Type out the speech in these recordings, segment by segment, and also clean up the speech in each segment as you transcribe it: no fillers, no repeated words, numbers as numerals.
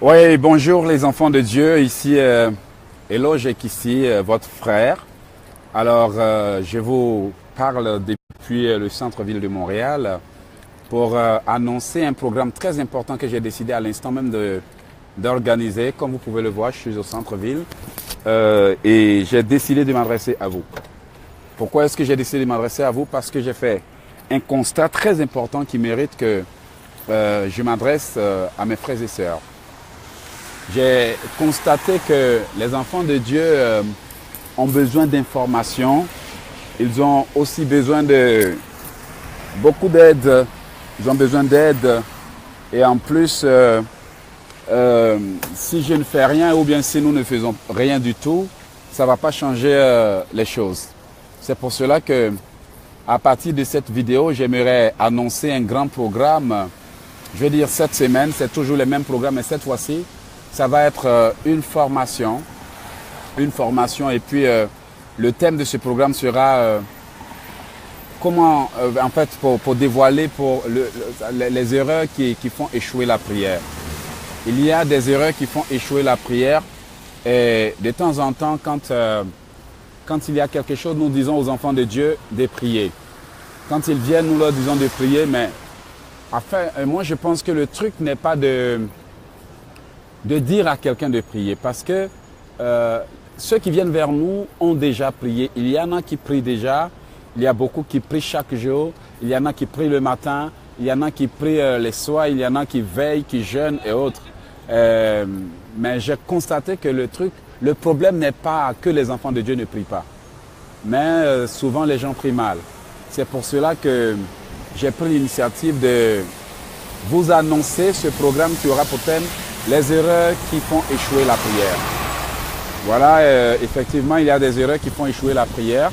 Oui, bonjour les enfants de Dieu, ici Eloge ici, votre frère. Alors, je vous parle depuis le centre-ville de Montréal pour annoncer un programme très important que j'ai décidé à l'instant même d'organiser. Comme vous pouvez le voir, je suis au centre-ville et j'ai décidé de m'adresser à vous. Pourquoi est-ce que j'ai décidé de m'adresser à vous? Parce que j'ai fait un constat très important qui mérite que je m'adresse à mes frères et sœurs. J'ai constaté que les enfants de Dieu ont besoin d'informations. Ils ont aussi besoin de beaucoup d'aide. Ils ont besoin d'aide. Et en plus, si je ne fais rien ou bien si nous ne faisons rien du tout, ça ne va pas changer les choses. C'est pour cela que, à partir de cette vidéo, j'aimerais annoncer un grand programme. Je veux dire, cette semaine, c'est toujours le même programme, mais cette fois-ci, ça va être une formation et puis le thème de ce programme sera comment, en fait, pour dévoiler les erreurs qui font échouer la prière. Il y a des erreurs qui font échouer la prière et de temps en temps, quand il y a quelque chose, nous disons aux enfants de Dieu de prier. Quand ils viennent, nous leur disons de prier, mais enfin, moi je pense que le truc n'est pas de dire à quelqu'un de prier. Parce que ceux qui viennent vers nous ont déjà prié. Il y en a qui prient déjà. Il y a beaucoup qui prient chaque jour. Il y en a qui prient le matin. Il y en a qui prient les soirs. Il y en a qui veillent, qui jeûnent et autres. Mais j'ai constaté que le problème n'est pas que les enfants de Dieu ne prient pas. Mais souvent les gens prient mal. C'est pour cela que j'ai pris l'initiative de vous annoncer ce programme qui aura pour thème les erreurs qui font échouer la prière. Voilà, effectivement, il y a des erreurs qui font échouer la prière.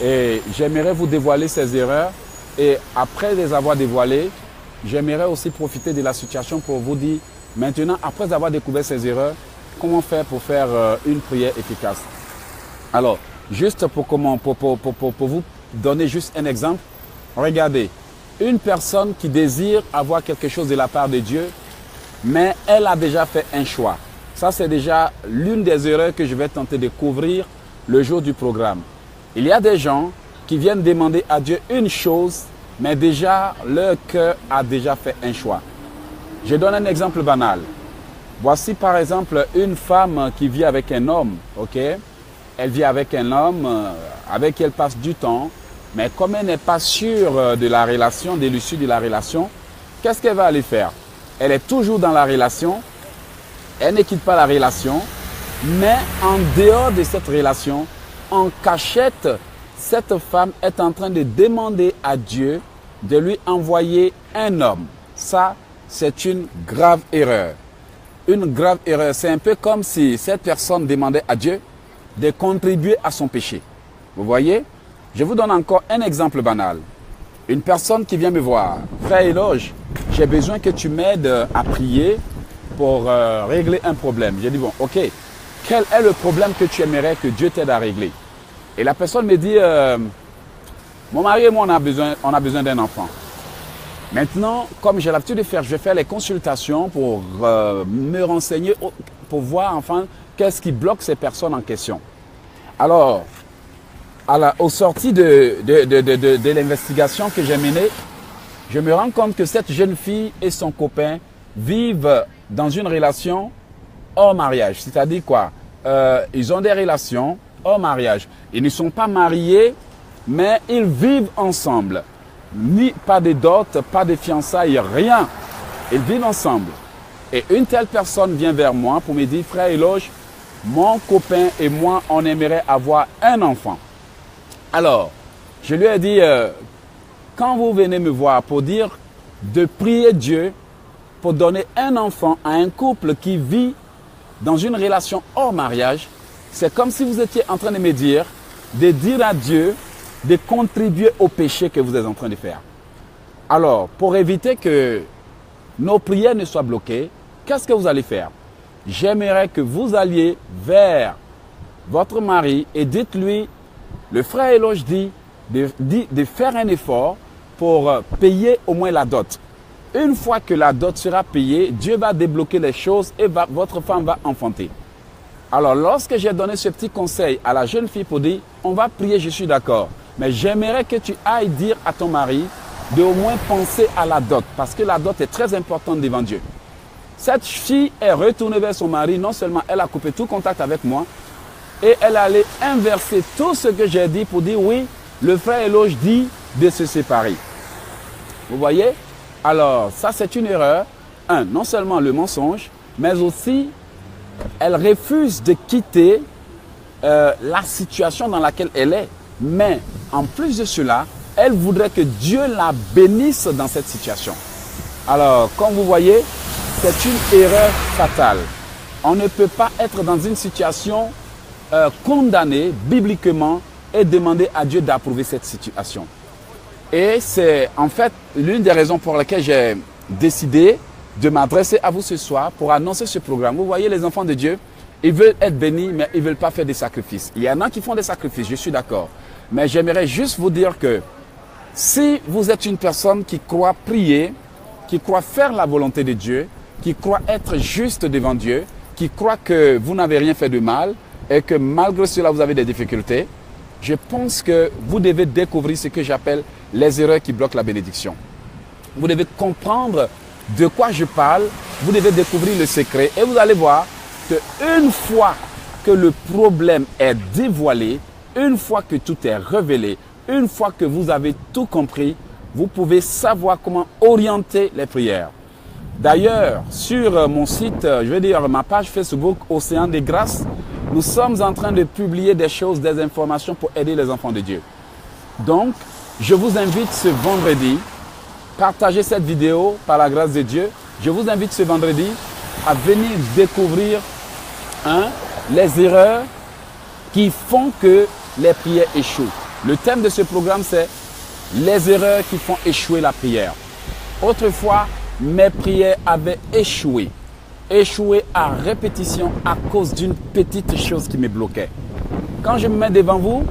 Et j'aimerais vous dévoiler ces erreurs. Et après les avoir dévoilées, j'aimerais aussi profiter de la situation pour vous dire, maintenant, après avoir découvert ces erreurs, comment faire pour faire une prière efficace. Alors, juste pour vous donner juste un exemple, regardez, une personne qui désire avoir quelque chose de la part de Dieu, mais elle a déjà fait un choix. Ça, c'est déjà l'une des erreurs que je vais tenter de couvrir le jour du programme. Il y a des gens qui viennent demander à Dieu une chose, mais déjà, leur cœur a déjà fait un choix. Je donne un exemple banal. Voici par exemple une femme qui vit avec un homme, ok? Elle vit avec un homme, avec qui elle passe du temps, mais comme elle n'est pas sûre de la relation, de l'issue de la relation, qu'est-ce qu'elle va aller faire? Elle est toujours dans la relation, elle ne quitte pas la relation, mais en dehors de cette relation, en cachette, cette femme est en train de demander à Dieu de lui envoyer un homme. Ça, c'est une grave erreur. Une grave erreur. C'est un peu comme si cette personne demandait à Dieu de contribuer à son péché. Vous voyez? Je vous donne encore un exemple banal. Une personne qui vient me voir, frère Eloge, j'ai besoin que tu m'aides à prier pour régler un problème. J'ai dit, bon, ok, quel est le problème que tu aimerais que Dieu t'aide à régler? Et la personne me dit, mon mari et moi, on a besoin d'un enfant. Maintenant, comme j'ai l'habitude de faire, je vais faire les consultations pour me renseigner, pour voir enfin qu'est-ce qui bloque ces personnes en question. Alors, au sorti de l'investigation que j'ai menée, je me rends compte que cette jeune fille et son copain vivent dans une relation hors mariage. C'est-à-dire quoi? Ils ont des relations hors mariage. Ils ne sont pas mariés, mais ils vivent ensemble. Pas de dot, pas de fiançailles, rien. Ils vivent ensemble. Et une telle personne vient vers moi pour me dire, frère Eloge, mon copain et moi, on aimerait avoir un enfant. Alors, je lui ai dit, quand vous venez me voir pour dire de prier Dieu pour donner un enfant à un couple qui vit dans une relation hors mariage, c'est comme si vous étiez en train de me dire, de dire à Dieu de contribuer au péché que vous êtes en train de faire. Alors, pour éviter que nos prières ne soient bloquées, qu'est-ce que vous allez faire? J'aimerais que vous alliez vers votre mari et dites-lui, le frère Eloge dit de faire un effort pour payer au moins la dot. Une fois que la dot sera payée, Dieu va débloquer les choses et votre femme va enfanter. Alors, lorsque j'ai donné ce petit conseil à la jeune fille pour dire, on va prier, je suis d'accord. Mais j'aimerais que tu ailles dire à ton mari de au moins penser à la dot, parce que la dot est très importante devant Dieu. Cette fille est retournée vers son mari, non seulement elle a coupé tout contact avec moi, et elle allait inverser tout ce que j'ai dit pour dire, oui, le frère Eloge dit de se séparer. Vous voyez? Alors, ça c'est une erreur. Non seulement le mensonge, mais aussi, elle refuse de quitter la situation dans laquelle elle est. Mais en plus de cela, elle voudrait que Dieu la bénisse dans cette situation. Alors, comme vous voyez, c'est une erreur fatale. On ne peut pas être dans une situation condamnée bibliquement et demander à Dieu d'approuver cette situation. Et c'est en fait l'une des raisons pour lesquelles j'ai décidé de m'adresser à vous ce soir pour annoncer ce programme. Vous voyez, les enfants de Dieu, ils veulent être bénis, mais ils ne veulent pas faire des sacrifices. Il y en a qui font des sacrifices, je suis d'accord. Mais j'aimerais juste vous dire que si vous êtes une personne qui croit prier, qui croit faire la volonté de Dieu, qui croit être juste devant Dieu, qui croit que vous n'avez rien fait de mal et que malgré cela vous avez des difficultés, je pense que vous devez découvrir ce que j'appelle les erreurs qui bloquent la bénédiction. Vous devez comprendre de quoi je parle, vous devez découvrir le secret et vous allez voir qu'une fois que le problème est dévoilé, une fois que tout est révélé, une fois que vous avez tout compris, vous pouvez savoir comment orienter les prières. D'ailleurs, sur mon site, je vais dire ma page Facebook Océan des Grâces, nous sommes en train de publier des choses, des informations pour aider les enfants de Dieu. Donc, je vous invite ce vendredi, partagez cette vidéo par la grâce de Dieu. Je vous invite ce vendredi à venir découvrir les erreurs qui font que les prières échouent. Le thème de ce programme, c'est les erreurs qui font échouer la prière. Autrefois, mes prières avaient échoué. Échoué à répétition à cause d'une petite chose qui me bloquait. Quand je me mets devant vous,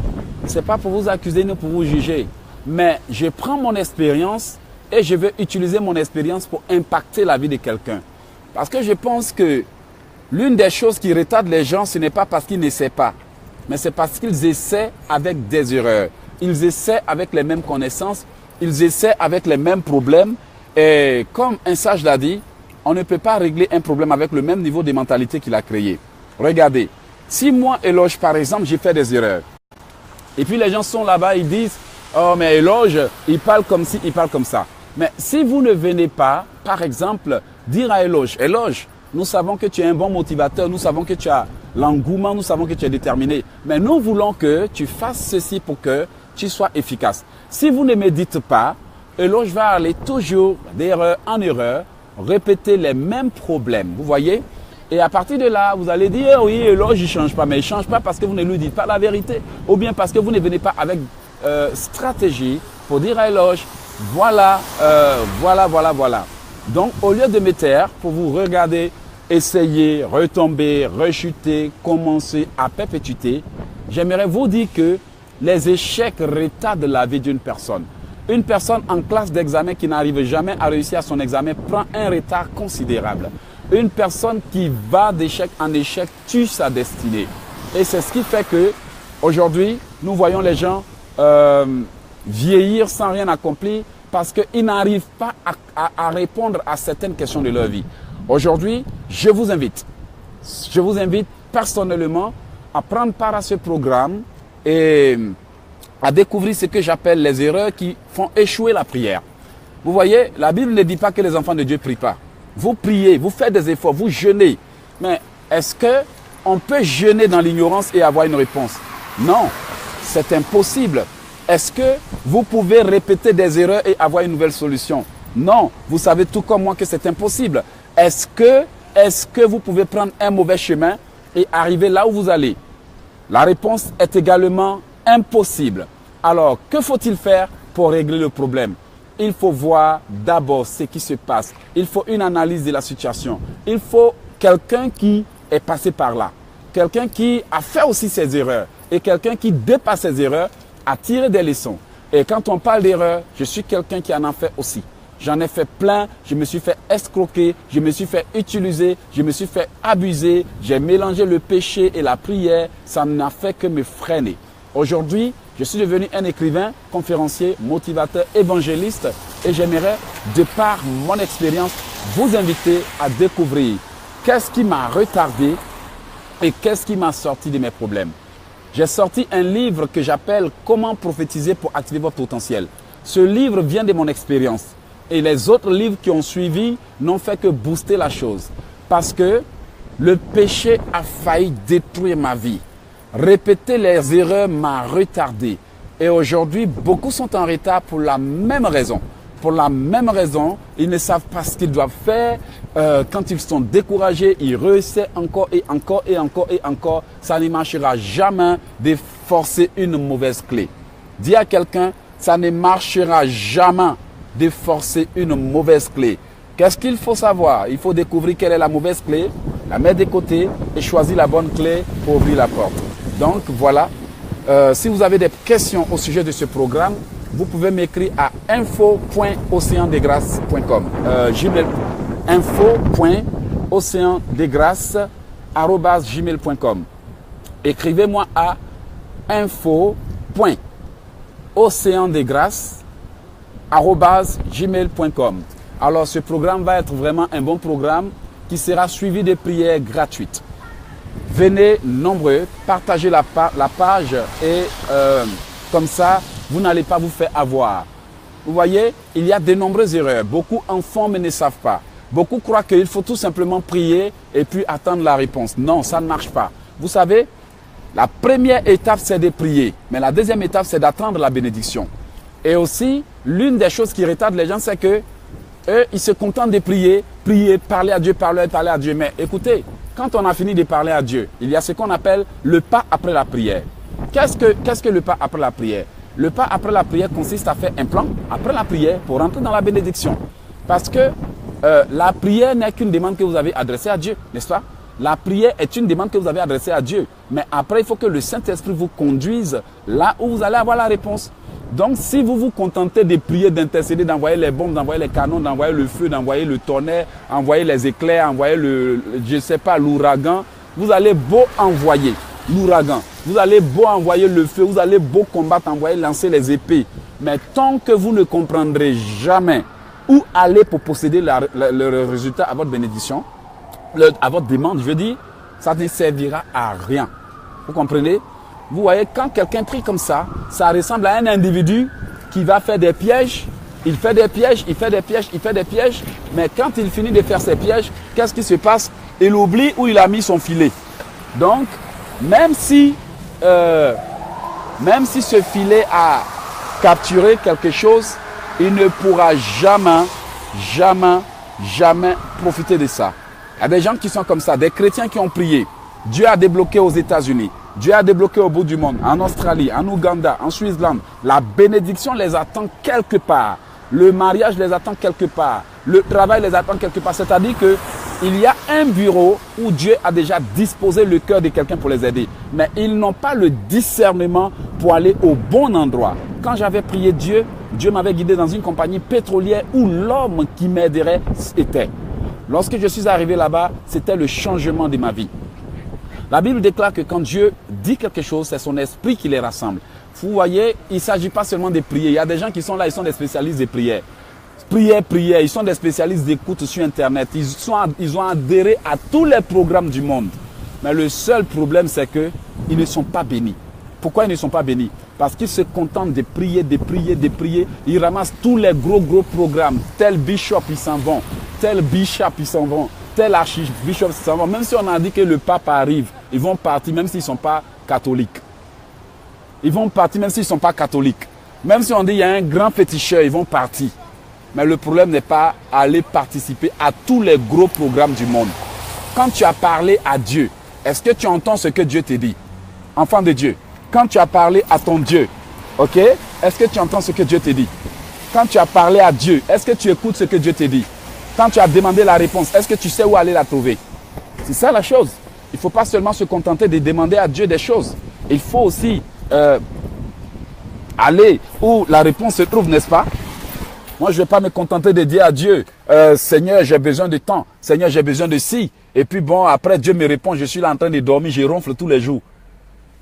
ce n'est pas pour vous accuser ni pour vous juger. Mais je prends mon expérience et je vais utiliser mon expérience pour impacter la vie de quelqu'un. Parce que je pense que l'une des choses qui retarde les gens, ce n'est pas parce qu'ils n'essaient pas. Mais c'est parce qu'ils essaient avec des erreurs. Ils essaient avec les mêmes connaissances. Ils essaient avec les mêmes problèmes. Et comme un sage l'a dit, on ne peut pas régler un problème avec le même niveau de mentalité qu'il a créé. Regardez, si moi, Eloge, par exemple, j'ai fait des erreurs, et puis les gens sont là-bas, ils disent, oh mais Eloge, il parle comme ci, il parle comme ça. Mais si vous ne venez pas, par exemple, dire à Eloge, Eloge, nous savons que tu es un bon motivateur, nous savons que tu as l'engouement, nous savons que tu es déterminé, mais nous voulons que tu fasses ceci pour que tu sois efficace. Si vous ne me dites pas, Eloge va aller toujours d'erreur en erreur, répéter les mêmes problèmes, vous voyez? Et à partir de là, vous allez dire, oui, Eloge, il ne change pas. Mais il ne change pas parce que vous ne lui dites pas la vérité. Ou bien parce que vous ne venez pas avec stratégie pour dire à Eloge, voilà. Donc, au lieu de me taire, pour vous regarder, essayer, retomber, rechuter, commencer à perpétuité, j'aimerais vous dire que les échecs retardent la vie d'une personne. Une personne en classe d'examen qui n'arrive jamais à réussir à son examen prend un retard considérable. Une personne qui va d'échec en échec tue sa destinée. Et c'est ce qui fait que aujourd'hui, nous voyons les gens vieillir sans rien accomplir parce qu'ils n'arrivent pas à répondre à certaines questions de leur vie. Aujourd'hui, je vous invite personnellement à prendre part à ce programme et à découvrir ce que j'appelle les erreurs qui font échouer la prière. Vous voyez, la Bible ne dit pas que les enfants de Dieu ne prient pas. Vous priez, vous faites des efforts, vous jeûnez. Mais est-ce qu'on peut jeûner dans l'ignorance et avoir une réponse? Non, c'est impossible. Est-ce que vous pouvez répéter des erreurs et avoir une nouvelle solution? Non, vous savez tout comme moi que c'est impossible. Est-ce que vous pouvez prendre un mauvais chemin et arriver là où vous allez? La réponse est également impossible. Alors, que faut-il faire pour régler le problème? Il faut voir d'abord ce qui se passe. Il faut une analyse de la situation. Il faut quelqu'un qui est passé par là. Quelqu'un qui a fait aussi ses erreurs. Et quelqu'un qui dépasse ses erreurs a tiré des leçons. Et quand on parle d'erreurs, je suis quelqu'un qui en a fait aussi. j'en ai fait plein, je me suis fait escroquer, je me suis fait utiliser, je me suis fait abuser, j'ai mélangé le péché et la prière, ça n'a fait que me freiner. Aujourd'hui, je suis devenu un écrivain, conférencier, motivateur, évangéliste et j'aimerais, de par mon expérience, vous inviter à découvrir qu'est-ce qui m'a retardé et qu'est-ce qui m'a sorti de mes problèmes. J'ai sorti un livre que j'appelle « Comment prophétiser pour activer votre potentiel ». Ce livre vient de mon expérience et les autres livres qui ont suivi n'ont fait que booster la chose parce que le péché a failli détruire ma vie. Répéter les erreurs m'a retardé et aujourd'hui, beaucoup sont en retard pour la même raison. Pour la même raison, ils ne savent pas ce qu'ils doivent faire. Quand ils sont découragés, ils réussissent encore et encore et encore et encore. Ça ne marchera jamais de forcer une mauvaise clé. Dis à quelqu'un, ça ne marchera jamais de forcer une mauvaise clé. Qu'est-ce qu'il faut savoir? Il faut découvrir quelle est la mauvaise clé, la mettre de côté et choisir la bonne clé pour ouvrir la porte. Donc voilà, si vous avez des questions au sujet de ce programme, vous pouvez m'écrire à info.oceandesgrâces.com info.oceandesgrâces@gmail.com. Écrivez-moi à info.oceandesgrâces@gmail.com. Alors ce programme va être vraiment un bon programme qui sera suivi de prières gratuites. Venez nombreux, partagez la page et comme ça, vous n'allez pas vous faire avoir. Vous voyez, il y a de nombreuses erreurs. Beaucoup en font mais ne savent pas. Beaucoup croient qu'il faut tout simplement prier et puis attendre la réponse. Non, ça ne marche pas. Vous savez, la première étape, c'est de prier. Mais la deuxième étape, c'est d'attendre la bénédiction. Et aussi, l'une des choses qui retarde les gens, c'est que eux, ils se contentent de prier, parler à Dieu, parler à Dieu. Mais écoutez, quand on a fini de parler à Dieu, il y a ce qu'on appelle le pas après la prière. Qu'est-ce que le pas après la prière? Le pas après la prière consiste à faire un plan après la prière pour rentrer dans la bénédiction. Parce que la prière n'est qu'une demande que vous avez adressée à Dieu, n'est-ce pas? La prière est une demande que vous avez adressée à Dieu. Mais après, il faut que le Saint-Esprit vous conduise là où vous allez avoir la réponse. Donc, si vous vous contentez de prier, d'intercéder, d'envoyer les bombes, d'envoyer les canons, d'envoyer le feu, d'envoyer le tonnerre, envoyer les éclairs, envoyer l'ouragan, vous allez beau envoyer l'ouragan, vous allez beau envoyer le feu, vous allez beau combattre, envoyer, lancer les épées. Mais tant que vous ne comprendrez jamais où aller pour posséder le résultat à votre bénédiction, à votre demande, je veux dire, ça ne servira à rien. Vous comprenez? Vous voyez, quand quelqu'un prie comme ça ressemble à un individu qui va faire des pièges. Il fait des pièges, il fait des pièges, il fait des pièges. Mais quand il finit de faire ses pièges, qu'est-ce qui se passe? Il oublie où il a mis son filet. Donc, même si ce filet a capturé quelque chose, il ne pourra jamais profiter de ça. Il y a des gens qui sont comme ça, des chrétiens qui ont prié. Dieu a débloqué aux États-Unis. Dieu a débloqué au bout du monde, en Australie, en Ouganda, en Suisse-Land. La bénédiction les attend quelque part. Le mariage les attend quelque part. Le travail les attend quelque part. C'est-à-dire qu'il y a un bureau où Dieu a déjà disposé le cœur de quelqu'un pour les aider. Mais ils n'ont pas le discernement pour aller au bon endroit. Quand j'avais prié Dieu, Dieu m'avait guidé dans une compagnie pétrolière où l'homme qui m'aiderait était. Lorsque je suis arrivé là-bas, c'était le changement de ma vie. La Bible déclare que quand Dieu dit quelque chose, c'est son esprit qui les rassemble. Vous voyez, il ne s'agit pas seulement de prier. Il y a des gens qui sont là, ils sont des spécialistes de prière. Prière. Ils sont des spécialistes d'écoute sur Internet. Ils ont adhéré à tous les programmes du monde. Mais le seul problème, c'est qu'ils ne sont pas bénis. Pourquoi ils ne sont pas bénis? Parce qu'ils se contentent de prier. Ils ramassent tous les gros programmes. Tel bishop, ils s'en vont. Tel bishop, ils s'en vont. Tel archbishop, ils s'en vont. Même si on a dit que le pape arrive, ils vont partir même s'ils ne sont pas catholiques. Ils vont partir même s'ils ne sont pas catholiques. Même si on dit qu'il y a un grand féticheur, ils vont partir. Mais le problème n'est pas aller participer à tous les gros programmes du monde. Quand tu as parlé à Dieu, est-ce que tu entends ce que Dieu te dit? Enfant de Dieu, quand tu as parlé à ton Dieu, ok? Est-ce que tu entends ce que Dieu te dit? Quand tu as parlé à Dieu, est-ce que tu écoutes ce que Dieu te dit? Quand tu as demandé la réponse, est-ce que tu sais où aller la trouver? C'est ça la chose. Il ne faut pas seulement se contenter de demander à Dieu des choses. Il faut aussi aller où la réponse se trouve, n'est-ce pas? Moi, je ne vais pas me contenter de dire à Dieu, Seigneur, j'ai besoin de temps. Seigneur, j'ai besoin de ci. Et puis bon, après, Dieu me répond, je suis là en train de dormir, je ronfle tous les jours.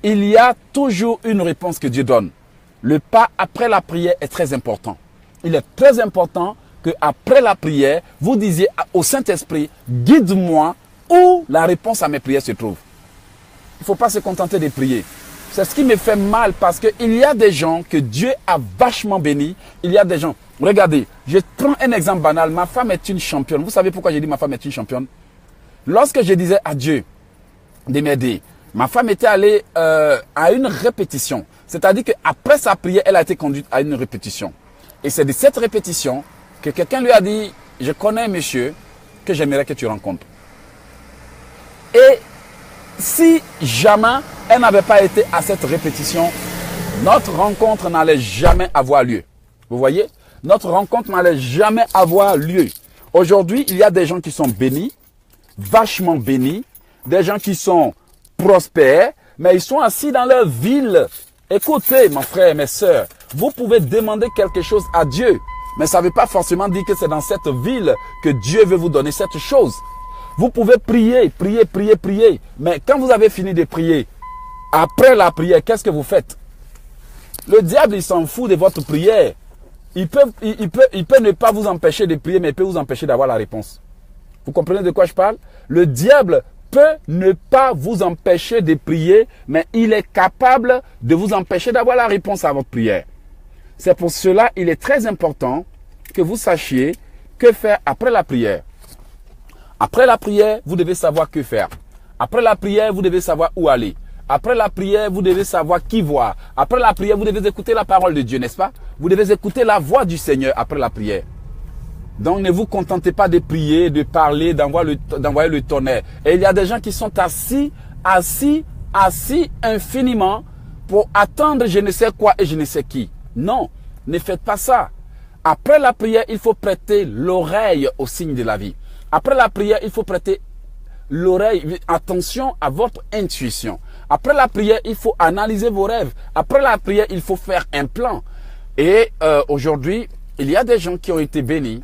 Il y a toujours une réponse que Dieu donne. Le pas après la prière est très important. Il est très important qu'après la prière, vous disiez au Saint-Esprit, guide-moi où la réponse à mes prières se trouve. Il ne faut pas se contenter de prier. C'est ce qui me fait mal parce qu'il y a des gens que Dieu a vachement bénis. Il y a des gens, regardez, je prends un exemple banal. Ma femme est une championne. Vous savez pourquoi j'ai dit ma femme est une championne? Lorsque je disais à Dieu de m'aider, ma femme était allée à une répétition. C'est-à-dire qu'après sa prière, elle a été conduite à une répétition. Et c'est de cette répétition que quelqu'un lui a dit, je connais un monsieur que j'aimerais que tu rencontres. Et si jamais elle n'avait pas été à cette répétition, notre rencontre n'allait jamais avoir lieu. Vous voyez? Notre rencontre n'allait jamais avoir lieu. Aujourd'hui, il y a des gens qui sont bénis, vachement bénis, des gens qui sont prospères, mais ils sont assis dans leur ville. Écoutez, mon frère, mes sœurs, vous pouvez demander quelque chose à Dieu, mais ça ne veut pas forcément dire que c'est dans cette ville que Dieu veut vous donner cette chose. Vous pouvez prier, prier, prier, prier, mais quand vous avez fini de prier, après la prière, qu'est-ce que vous faites? Le diable, il s'en fout de votre prière. Il peut ne pas vous empêcher de prier, mais il peut vous empêcher d'avoir la réponse. Vous comprenez de quoi je parle? Le diable peut ne pas vous empêcher de prier, mais il est capable de vous empêcher d'avoir la réponse à votre prière. C'est pour cela qu'il est très important que vous sachiez que faire après la prière. Après la prière, vous devez savoir que faire. Après la prière, vous devez savoir où aller. Après la prière, vous devez savoir qui voir. Après la prière, vous devez écouter la parole de Dieu, n'est-ce pas? Vous devez écouter la voix du Seigneur après la prière. Donc ne vous contentez pas de prier, de parler, d'envoyer le tonnerre. Et il y a des gens qui sont assis infiniment pour attendre je ne sais quoi et je ne sais qui. Non, ne faites pas ça. Après la prière, il faut prêter l'oreille au signe de la vie. Après la prière, il faut prêter l'oreille, attention à votre intuition. Après la prière, il faut analyser vos rêves. Après la prière, il faut faire un plan. Et aujourd'hui, il y a des gens qui ont été bénis.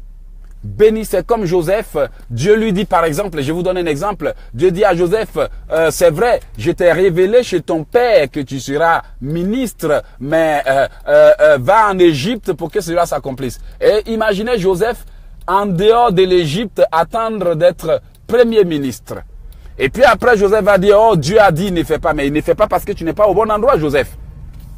Béni, c'est comme Joseph. Dieu lui dit par exemple, je vous donne un exemple. Dieu dit à Joseph, c'est vrai, je t'ai révélé chez ton père que tu seras ministre, mais va en Égypte pour que cela s'accomplisse. Et imaginez Joseph en dehors de l'Égypte attendre d'être premier ministre. Et puis après Joseph va dire, oh Dieu a dit, ne fais pas, mais il ne fait pas parce que tu n'es pas au bon endroit, Joseph.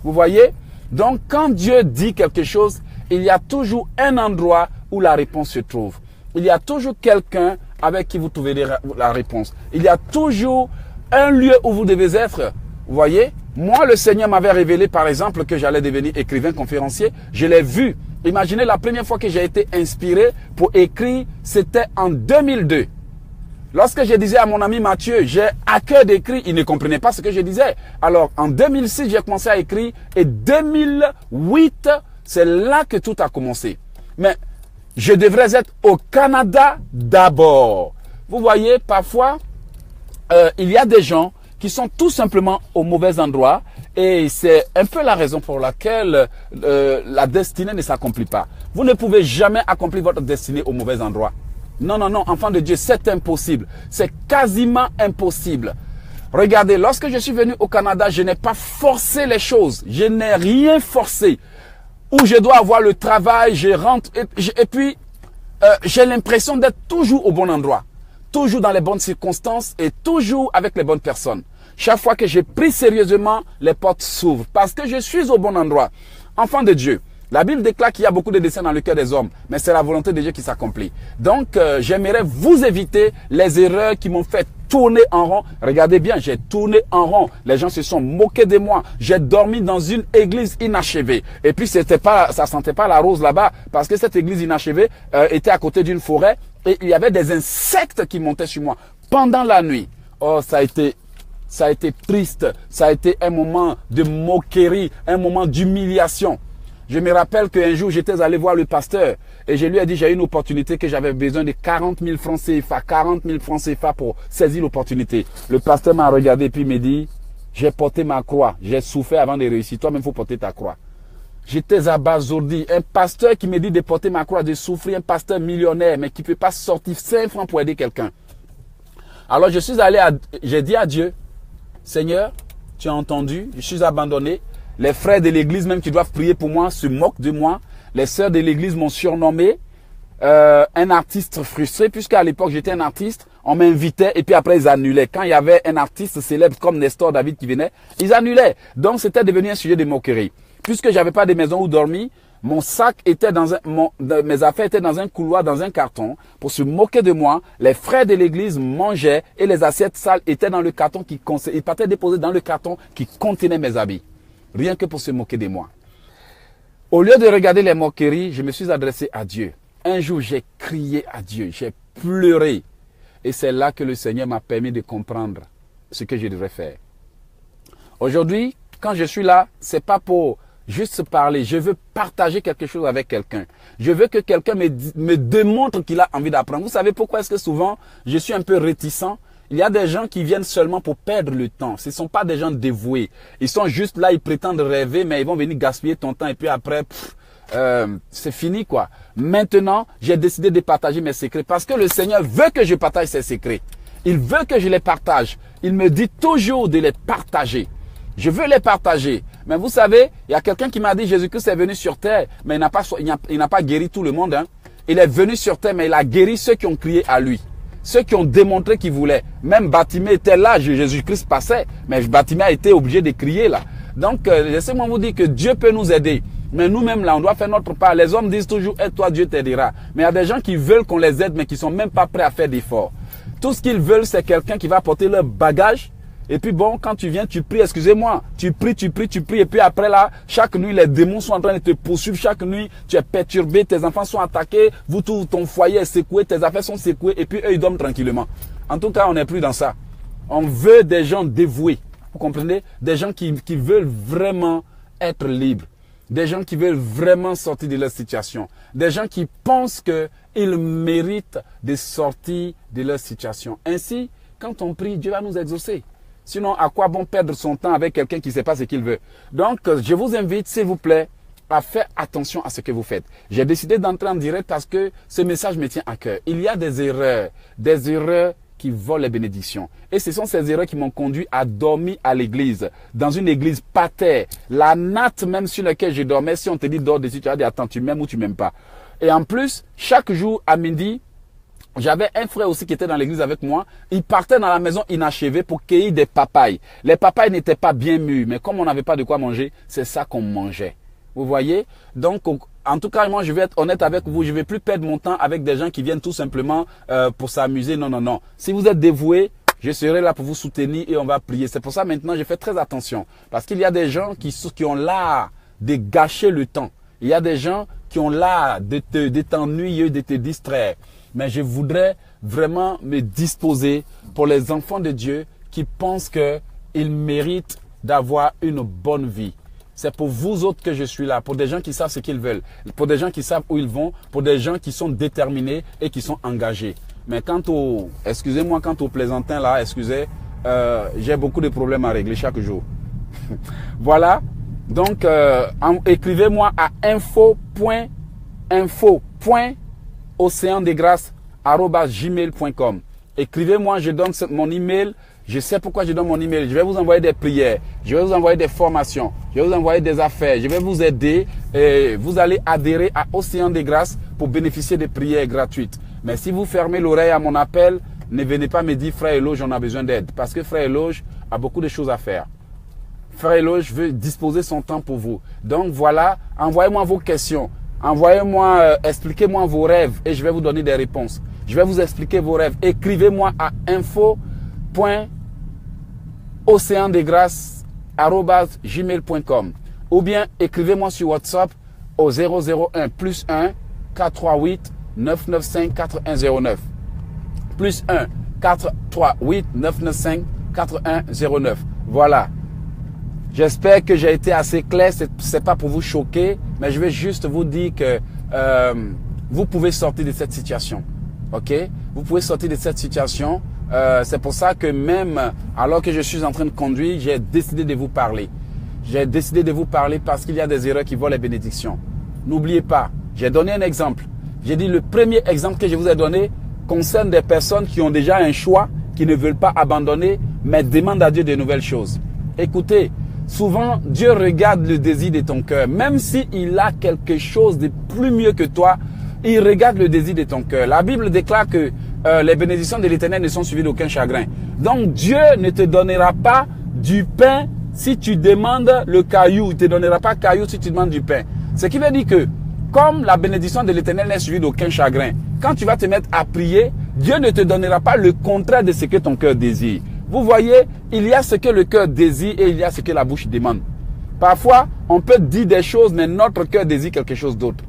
Vous voyez? Donc quand Dieu dit quelque chose, il y a toujours un endroit où la réponse se trouve. Il y a toujours quelqu'un avec qui vous trouvez la réponse. Il y a toujours un lieu où vous devez être. Vous voyez? Moi, le Seigneur m'avait révélé, par exemple, que j'allais devenir écrivain conférencier. Je l'ai vu. Imaginez la première fois que j'ai été inspiré pour écrire, c'était en 2002. Lorsque je disais à mon ami Mathieu, j'ai à cœur d'écrire, il ne comprenait pas ce que je disais. Alors, en 2006, j'ai commencé à écrire et 2008, c'est là que tout a commencé. Mais je devrais être au Canada d'abord. Vous voyez, parfois, il y a des gens qui sont tout simplement au mauvais endroit et c'est un peu la raison pour laquelle la destinée ne s'accomplit pas. Vous ne pouvez jamais accomplir votre destinée au mauvais endroit. Non, non, non, enfant de Dieu, c'est impossible. C'est quasiment impossible. Regardez, lorsque je suis venu au Canada, je n'ai pas forcé les choses. Je n'ai rien forcé. Où je dois avoir le travail, je rentre et puis j'ai l'impression d'être toujours au bon endroit. Toujours dans les bonnes circonstances et toujours avec les bonnes personnes. Chaque fois que j'ai pris sérieusement, les portes s'ouvrent parce que je suis au bon endroit. Enfant de Dieu, la Bible déclare qu'il y a beaucoup de desseins dans le cœur des hommes, mais c'est la volonté de Dieu qui s'accomplit. Donc, j'aimerais vous éviter les erreurs qui m'ont fait tourner en rond. Regardez bien, j'ai tourné en rond. Les gens se sont moqués de moi. J'ai dormi dans une église inachevée. Et puis, ça sentait pas la rose là-bas parce que cette église inachevée était à côté d'une forêt et il y avait des insectes qui montaient sur moi pendant la nuit. Oh, ça a été triste. Ça a été un moment de moquerie, un moment d'humiliation. Je me rappelle qu'un jour, j'étais allé voir le pasteur et je lui ai dit, j'ai une opportunité que j'avais besoin de 40 000 francs CFA, 40 000 francs CFA pour saisir l'opportunité. Le pasteur m'a regardé et puis me dit, j'ai porté ma croix, j'ai souffert avant de réussir. Toi-même, il faut porter ta croix. J'étais abasourdi. Un pasteur qui me dit de porter ma croix, de souffrir, un pasteur millionnaire, mais qui ne peut pas sortir 5 francs pour aider quelqu'un. Alors j'ai dit à Dieu, Seigneur, tu as entendu, je suis abandonné. Les frères de l'église même qui doivent prier pour moi se moquent de moi. Les sœurs de l'église m'ont surnommé un artiste frustré, puisqu'à l'époque j'étais un artiste, on m'invitait et puis après ils annulaient. Quand il y avait un artiste célèbre comme Nestor David qui venait, ils annulaient. Donc c'était devenu un sujet de moquerie. Puisque j'avais pas de maison où dormir, mon sac était mes affaires étaient dans un couloir, dans un carton, pour se moquer de moi. Les frères de l'église mangeaient et les assiettes sales étaient dans le carton ils partaient déposer dans le carton qui contenait mes habits. Rien que pour se moquer de moi. Au lieu de regarder les moqueries, je me suis adressé à Dieu. Un jour, j'ai crié à Dieu, j'ai pleuré. Et c'est là que le Seigneur m'a permis de comprendre ce que je devrais faire. Aujourd'hui, quand je suis là, c'est pas pour juste parler. Je veux partager quelque chose avec quelqu'un. Je veux que quelqu'un me démontre qu'il a envie d'apprendre. Vous savez pourquoi est-ce que souvent, je suis un peu réticent? Il y a des gens qui viennent seulement pour perdre le temps. Ce ne sont pas des gens dévoués. Ils sont juste là, ils prétendent rêver, mais ils vont venir gaspiller ton temps et puis après, c'est fini quoi. Maintenant, j'ai décidé de partager mes secrets parce que le Seigneur veut que je partage ses secrets. Il veut que je les partage. Il me dit toujours de les partager. Je veux les partager. Mais vous savez, il y a quelqu'un qui m'a dit Jésus-Christ est venu sur terre, mais il n'a pas guéri tout le monde. Hein. Il est venu sur terre, mais il a guéri ceux qui ont crié à lui. Ceux qui ont démontré qu'ils voulaient. Même Bartimée était là, Jésus-Christ passait. Mais Bartimée a été obligé de crier là. Donc, laissez-moi vous dire que Dieu peut nous aider. Mais nous-mêmes là, on doit faire notre part. Les hommes disent toujours, aide-toi, Dieu t'aidera. Mais il y a des gens qui veulent qu'on les aide, mais qui sont même pas prêts à faire d'efforts. Tout ce qu'ils veulent, c'est quelqu'un qui va porter leur bagage. Et puis bon, quand tu viens, tu pries, excusez-moi, tu pries. Et puis après là, chaque nuit, les démons sont en train de te poursuivre. Chaque nuit, tu es perturbé, tes enfants sont attaqués, tout ton foyer est secoué, tes affaires sont secouées. Et puis eux, ils dorment tranquillement. En tout cas, on n'est plus dans ça. On veut des gens dévoués. Vous comprenez? Des gens qui veulent vraiment être libres. Des gens qui veulent vraiment sortir de leur situation. Des gens qui pensent qu'ils méritent de sortir de leur situation. Ainsi, quand on prie, Dieu va nous exaucer. Sinon, à quoi bon perdre son temps avec quelqu'un qui ne sait pas ce qu'il veut? Donc, je vous invite, s'il vous plaît, à faire attention à ce que vous faites. J'ai décidé d'entrer en direct parce que ce message me tient à cœur. Il y a des erreurs qui volent les bénédictions. Et ce sont ces erreurs qui m'ont conduit à dormir à l'église, dans une église par terre. La natte même sur laquelle je dormais, si on te dit dors dessus, tu vas dire attends, tu m'aimes ou tu m'aimes pas. Et en plus, chaque jour à midi, j'avais un frère aussi qui était dans l'église avec moi. Il partait dans la maison inachevée pour cueillir des papayes. Les papayes n'étaient pas bien mûres, mais comme on n'avait pas de quoi manger, c'est ça qu'on mangeait. Vous voyez? Donc, en tout cas, moi, je vais être honnête avec vous. Je ne vais plus perdre mon temps avec des gens qui viennent tout simplement pour s'amuser. Non, non, non. Si vous êtes dévoués, je serai là pour vous soutenir et on va prier. C'est pour ça maintenant, je fais très attention. Parce qu'il y a des gens qui ont l'art de gâcher le temps. Il y a des gens qui ont l'art de t'ennuyer, de te distraire. Mais je voudrais vraiment me disposer pour les enfants de Dieu qui pensent qu'ils méritent d'avoir une bonne vie. C'est pour vous autres que je suis là, pour des gens qui savent ce qu'ils veulent, pour des gens qui savent où ils vont, pour des gens qui sont déterminés et qui sont engagés. Mais quant au plaisantin là, j'ai beaucoup de problèmes à régler chaque jour. Voilà. Donc, écrivez-moi à info.oceandegras@gmail.com. Écrivez-moi, je donne mon email. Je sais pourquoi je donne mon email. Je vais vous envoyer des prières. Je vais vous envoyer des formations. Je vais vous envoyer des affaires. Je vais vous aider. Et vous allez adhérer à Océan de Grâce pour bénéficier des prières gratuites. Mais si vous fermez l'oreille à mon appel, ne venez pas me dire Frère Eloge, on a besoin d'aide. Parce que Frère Eloge a beaucoup de choses à faire. Frère Eloge veut disposer son temps pour vous. Donc voilà, envoyez-moi vos questions. Expliquez-moi vos rêves et je vais vous donner des réponses. Je vais vous expliquer vos rêves. Écrivez-moi à info.oceandegras@gmail.com ou bien écrivez-moi sur WhatsApp au 001 +1 438 995 4109 +1 438 995 4109. Voilà. J'espère que j'ai été assez clair. C'est pas pour vous choquer, mais je vais juste vous dire que vous pouvez sortir de cette situation. Ok? Vous pouvez sortir de cette situation. C'est pour ça que même alors que je suis en train de conduire, j'ai décidé de vous parler. J'ai décidé de vous parler parce qu'il y a des erreurs qui volent les bénédictions. N'oubliez pas, j'ai donné un exemple. J'ai dit le premier exemple que je vous ai donné concerne des personnes qui ont déjà un choix, qui ne veulent pas abandonner, mais demandent à Dieu de nouvelles choses. Écoutez, souvent Dieu regarde le désir de ton cœur. Même s'il a quelque chose de plus mieux que toi, il regarde le désir de ton cœur. La Bible déclare que les bénédictions de l'Éternel ne sont suivies d'aucun chagrin. Donc Dieu ne te donnera pas du pain si tu demandes le caillou. Il ne te donnera pas caillou si tu demandes du pain. Ce qui veut dire que comme la bénédiction de l'Éternel n'est suivie d'aucun chagrin, quand tu vas te mettre à prier, Dieu ne te donnera pas le contraire de ce que ton cœur désire. Vous voyez, il y a ce que le cœur désire et il y a ce que la bouche demande. Parfois, on peut dire des choses, mais notre cœur désire quelque chose d'autre.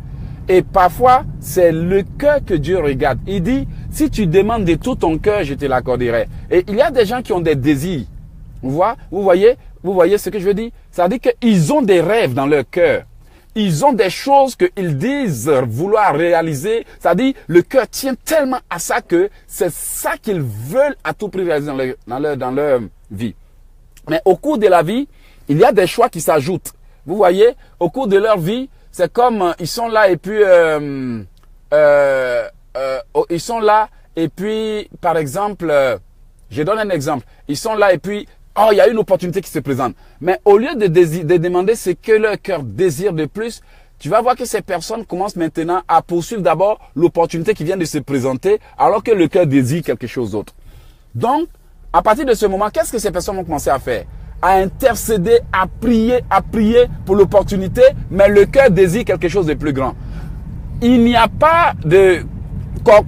Et parfois, c'est le cœur que Dieu regarde. Il dit, si tu demandes de tout ton cœur, je te l'accorderai. Et il y a des gens qui ont des désirs. Vous voyez ce que je veux dire? Ça veut dire qu'ils ont des rêves dans leur cœur. Ils ont des choses qu'ils disent vouloir réaliser. C'est-à-dire, le cœur tient tellement à ça que c'est ça qu'ils veulent à tout prix réaliser dans leur vie. Mais au cours de la vie, il y a des choix qui s'ajoutent. Vous voyez, au cours de leur vie, c'est comme ils sont là et puis ils sont là et puis par exemple, je donne un exemple. Ils sont là et puis oh, il y a une opportunité qui se présente. Mais au lieu de demander ce que leur cœur désire de plus, tu vas voir que ces personnes commencent maintenant à poursuivre d'abord l'opportunité qui vient de se présenter alors que le cœur désire quelque chose d'autre. Donc, à partir de ce moment, qu'est-ce que ces personnes vont commencer à faire? À intercéder, à prier pour l'opportunité, mais le cœur désire quelque chose de plus grand. Il n'y a pas de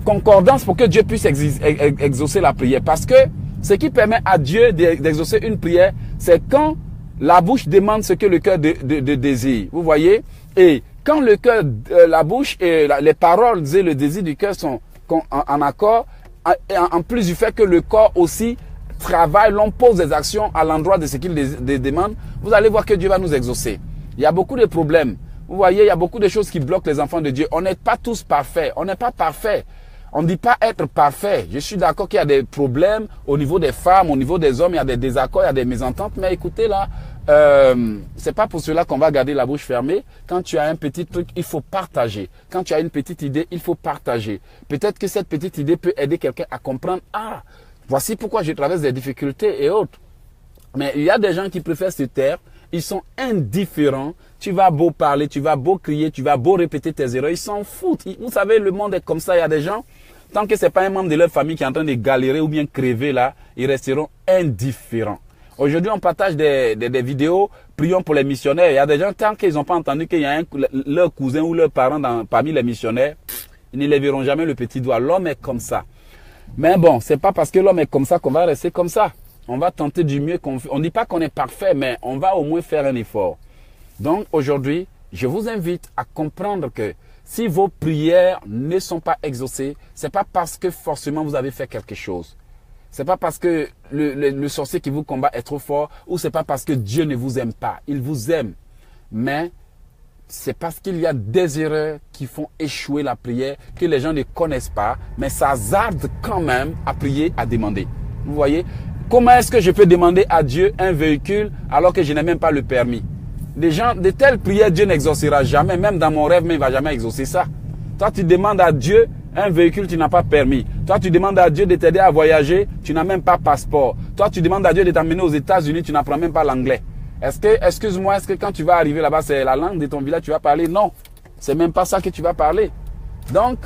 concordance pour que Dieu puisse exaucer la prière parce que ce qui permet à Dieu d'exaucer une prière, c'est quand la bouche demande ce que le cœur désire. Vous voyez? Et quand le cœur, la bouche et les paroles et le désir du cœur sont en accord, en plus du fait que le corps aussi travaille, l'on pose des actions à l'endroit de ce qu'il demande, vous allez voir que Dieu va nous exaucer. Il y a beaucoup de problèmes. Vous voyez, il y a beaucoup de choses qui bloquent les enfants de Dieu. On n'est pas tous parfaits. On n'est pas parfaits. On ne dit pas être parfait. Je suis d'accord qu'il y a des problèmes au niveau des femmes, au niveau des hommes, il y a des désaccords, il y a des mésententes. Mais écoutez là, c'est pas pour cela qu'on va garder la bouche fermée. Quand tu as un petit truc, il faut partager. Quand tu as une petite idée, il faut partager. Peut-être que cette petite idée peut aider quelqu'un à comprendre, ah, voici pourquoi je traverse des difficultés et autres. Mais il y a des gens qui préfèrent se taire. Ils sont indifférents. Tu vas beau parler, tu vas beau crier, tu vas beau répéter tes erreurs. Ils s'en foutent. Vous savez, le monde est comme ça. Il y a des gens, tant que ce n'est pas un membre de leur famille qui est en train de galérer ou bien crever là, ils resteront indifférents. Aujourd'hui, on partage des vidéos, prions pour les missionnaires. Il y a des gens, tant qu'ils n'ont pas entendu qu'il y a leur cousin ou leur parent parmi les missionnaires, ils ne lèveront jamais le petit doigt. L'homme est comme ça. Mais bon, c'est pas parce que l'homme est comme ça qu'on va rester comme ça. On va tenter du mieux. On ne dit pas qu'on est parfait, mais on va au moins faire un effort. Donc aujourd'hui, je vous invite à comprendre que si vos prières ne sont pas exaucées, ce n'est pas parce que forcément vous avez fait quelque chose. Ce n'est pas parce que le sorcier qui vous combat est trop fort ou ce n'est pas parce que Dieu ne vous aime pas. Il vous aime. Mais c'est parce qu'il y a des erreurs qui font échouer la prière que les gens ne connaissent pas, mais ça hasarde quand même à prier, à demander. Vous voyez? Comment est-ce que je peux demander à Dieu un véhicule alors que je n'ai même pas le permis? Des gens, de telles prières, Dieu n'exaucera jamais. Même dans mon rêve, mais il ne va jamais exaucer ça. Toi, tu demandes à Dieu un véhicule, tu n'as pas permis. Toi, tu demandes à Dieu de t'aider à voyager, tu n'as même pas passeport. Toi, tu demandes à Dieu de t'emmener aux États-Unis, tu n'apprends même pas l'anglais. Excuse-moi, est-ce que quand tu vas arriver là-bas, c'est la langue de ton village que tu vas parler? Non, c'est même pas ça que tu vas parler. Donc,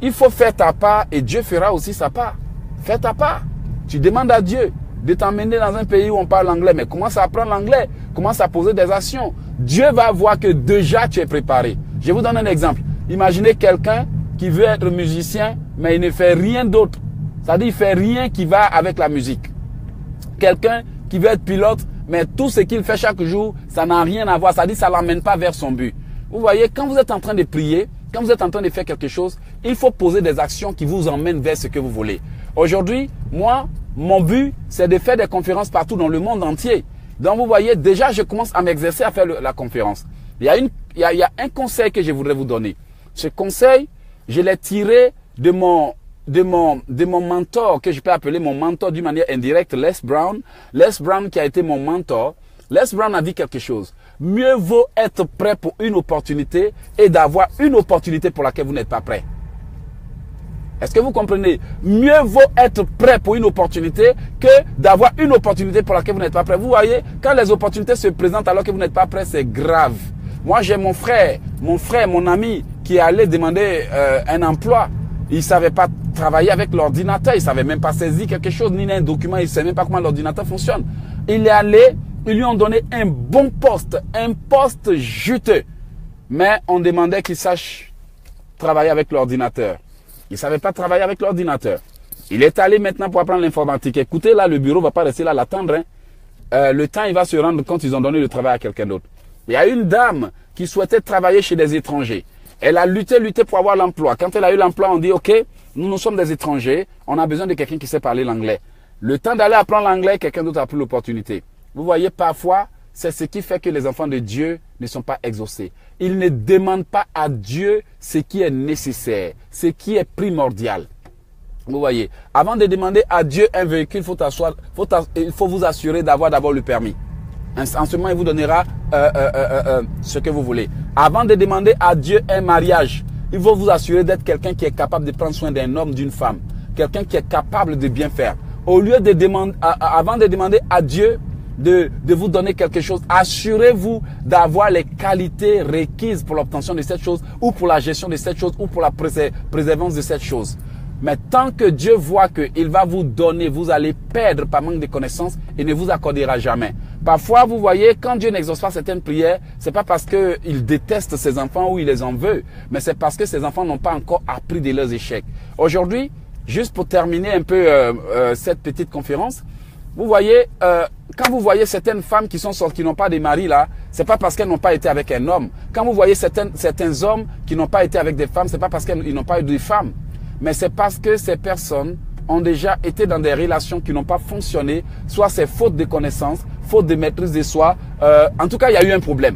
il faut faire ta part et Dieu fera aussi sa part. Fais ta part. Tu demandes à Dieu de t'emmener dans un pays où on parle anglais, mais commence à apprendre l'anglais, commence à poser des actions. Dieu va voir que déjà tu es préparé. Je vous donne un exemple. Imaginez quelqu'un qui veut être musicien, mais il ne fait rien d'autre. C'est-à-dire, il ne fait rien qui va avec la musique. Quelqu'un qui veut être pilote, mais tout ce qu'il fait chaque jour, ça n'a rien à voir. C'est-à-dire, ça ne l'emmène pas vers son but. Vous voyez, quand vous êtes en train de prier, quand vous êtes en train de faire quelque chose, il faut poser des actions qui vous emmènent vers ce que vous voulez. Aujourd'hui, moi, mon but, c'est de faire des conférences partout dans le monde entier. Donc, vous voyez, déjà, je commence à m'exercer à faire la conférence. Il y a un conseil que je voudrais vous donner. Ce conseil, je l'ai tiré de mon mentor, que je peux appeler mon mentor d'une manière indirecte, Les Brown. Les Brown qui a été mon mentor. Les Brown a dit quelque chose. Mieux vaut être prêt pour une opportunité et d'avoir une opportunité pour laquelle vous n'êtes pas prêt. Est-ce que vous comprenez? Mieux vaut être prêt pour une opportunité que d'avoir une opportunité pour laquelle vous n'êtes pas prêt. Vous voyez, quand les opportunités se présentent alors que vous n'êtes pas prêt, c'est grave. Moi, j'ai mon frère, mon ami qui allait demander un emploi. Il ne savait pas travailler avec l'ordinateur, il ne savait même pas saisir quelque chose, ni un document, il ne savait même pas comment l'ordinateur fonctionne. Il est allé, ils lui ont donné un bon poste, un poste juteux. Mais on demandait qu'il sache travailler avec l'ordinateur. Il ne savait pas travailler avec l'ordinateur. Il est allé maintenant pour apprendre l'informatique. Écoutez, là, le bureau ne va pas rester là à l'attendre. Hein. Le temps, il va se rendre compte qu'ils ont donné le travail à quelqu'un d'autre. Il y a une dame qui souhaitait travailler chez des étrangers. Elle a lutté pour avoir l'emploi. Quand elle a eu l'emploi, on dit, OK, nous sommes des étrangers. On a besoin de quelqu'un qui sait parler l'anglais. Le temps d'aller apprendre l'anglais, quelqu'un d'autre a pris l'opportunité. Vous voyez, parfois, c'est ce qui fait que les enfants de Dieu ne sont pas exaucés. Ils ne demandent pas à Dieu ce qui est nécessaire, ce qui est primordial. Vous voyez, avant de demander à Dieu un véhicule, il faut vous assurer d'avoir d'abord le permis. En ce moment, il vous donnera ce que vous voulez. Avant de demander à Dieu un mariage, il faut vous assurer d'être quelqu'un qui est capable de prendre soin d'un homme, d'une femme. Quelqu'un qui est capable de bien faire. Au lieu de demander, avant de demander à Dieu de vous donner quelque chose, assurez-vous d'avoir les qualités requises pour l'obtention de cette chose, ou pour la gestion de cette chose, ou pour la préservance de cette chose. Mais tant que Dieu voit qu'il va vous donner, vous allez perdre par manque de connaissances, il ne vous accordera jamais. Parfois, vous voyez, quand Dieu n'exauce pas certaines prières, c'est pas parce qu'il déteste ses enfants ou il les en veut, mais c'est parce que ses enfants n'ont pas encore appris de leurs échecs. Aujourd'hui, juste pour terminer un peu cette petite conférence, vous voyez, quand vous voyez certaines femmes qui sont sorties, qui n'ont pas de mari là, c'est pas parce qu'elles n'ont pas été avec un homme. Quand vous voyez certains hommes qui n'ont pas été avec des femmes, c'est pas parce qu'ils n'ont pas eu de femmes. Mais c'est parce que ces personnes ont déjà été dans des relations qui n'ont pas fonctionné, soit c'est faute de connaissances, faute de maîtrise de soi. En tout cas, il y a eu un problème.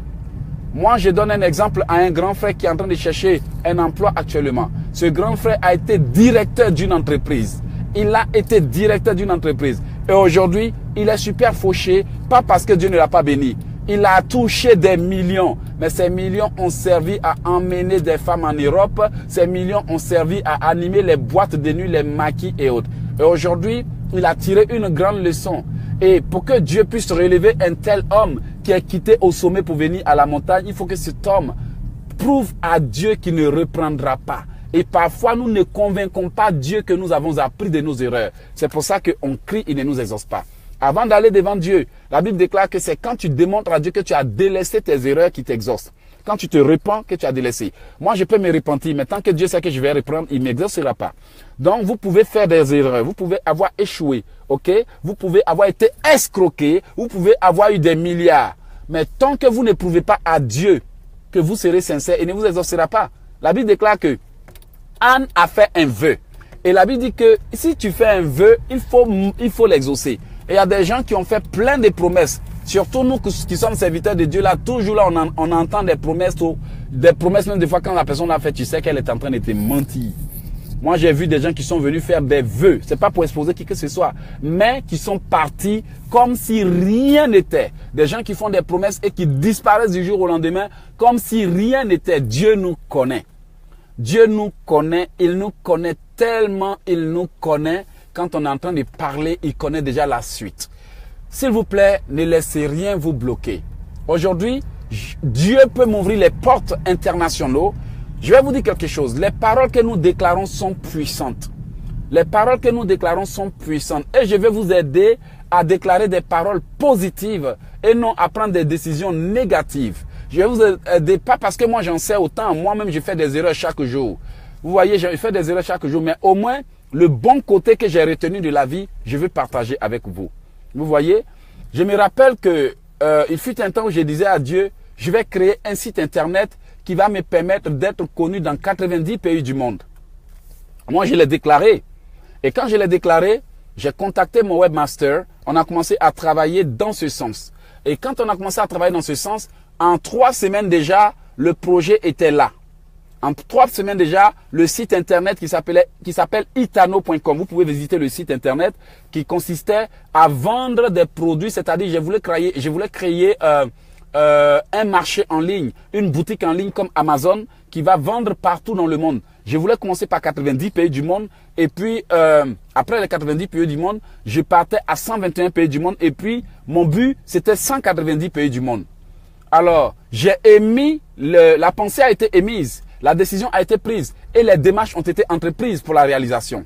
Moi, je donne un exemple à un grand frère qui est en train de chercher un emploi actuellement. Ce grand frère a été directeur d'une entreprise. Il a été directeur d'une entreprise. Et aujourd'hui, il est super fauché, pas parce que Dieu ne l'a pas béni. Il a touché des millions, mais ces millions ont servi à emmener des femmes en Europe. Ces millions ont servi à animer les boîtes de nuit, les maquis et autres. Et aujourd'hui, il a tiré une grande leçon. Et pour que Dieu puisse relever un tel homme qui est quitté au sommet pour venir à la montagne, il faut que cet homme prouve à Dieu qu'il ne reprendra pas. Et parfois, nous ne convainquons pas Dieu que nous avons appris de nos erreurs. C'est pour ça qu'on crie, il ne nous exauce pas. Avant d'aller devant Dieu, la Bible déclare que c'est quand tu démontres à Dieu que tu as délaissé tes erreurs qui t'exaucent. Quand tu te repens que tu as délaissé. Moi, je peux me repentir, mais tant que Dieu sait que je vais reprendre, il ne m'exaucera pas. Donc, vous pouvez faire des erreurs, vous pouvez avoir échoué, ok? Vous pouvez avoir été escroqué, vous pouvez avoir eu des milliards. Mais tant que vous ne prouvez pas à Dieu que vous serez sincère, il ne vous exaucera pas. La Bible déclare que Anne a fait un vœu. Et la Bible dit que si tu fais un vœu, il faut l'exaucer. Et il y a des gens qui ont fait plein de promesses. Surtout nous qui sommes serviteurs de Dieu, là, toujours là, on entend des promesses. Des promesses, même des fois, quand la personne l'a fait, tu sais qu'elle est en train de te mentir. Moi, j'ai vu des gens qui sont venus faire des vœux. C'est pas pour exposer qui que ce soit. Mais qui sont partis comme si rien n'était. Des gens qui font des promesses et qui disparaissent du jour au lendemain comme si rien n'était. Dieu nous connaît. Dieu nous connaît. Il nous connaît tellement. Il nous connaît. Quand on est en train de parler, il connaît déjà la suite. S'il vous plaît, ne laissez rien vous bloquer. Aujourd'hui, Dieu peut m'ouvrir les portes internationaux. Je vais vous dire quelque chose. Les paroles que nous déclarons sont puissantes. Les paroles que nous déclarons sont puissantes. Et je vais vous aider à déclarer des paroles positives et non à prendre des décisions négatives. Je vais vous aider, pas parce que moi j'en sais autant. Moi-même, je fais des erreurs chaque jour. Vous voyez, je fais des erreurs chaque jour. Mais au moins, le bon côté que j'ai retenu de la vie, je veux partager avec vous. Vous voyez, je me rappelle que il fut un temps où je disais à Dieu, je vais créer un site internet qui va me permettre d'être connu dans 90 pays du monde. Moi, je l'ai déclaré. Et quand je l'ai déclaré, j'ai contacté mon webmaster. On a commencé à travailler dans ce sens. Et quand on a commencé à travailler dans ce sens, en 3 semaines déjà, le projet était là. En 3 semaines déjà, le site internet qui s'appelle itano.com. Vous pouvez visiter le site internet qui consistait à vendre des produits, c'est-à-dire je voulais créer un marché en ligne, une boutique en ligne comme Amazon qui va vendre partout dans le monde. Je voulais commencer par 90 pays du monde et puis après les 90 pays du monde, je partais à 121 pays du monde et puis mon but c'était 190 pays du monde. Alors, la pensée a été émise, la décision a été prise et les démarches ont été entreprises pour la réalisation.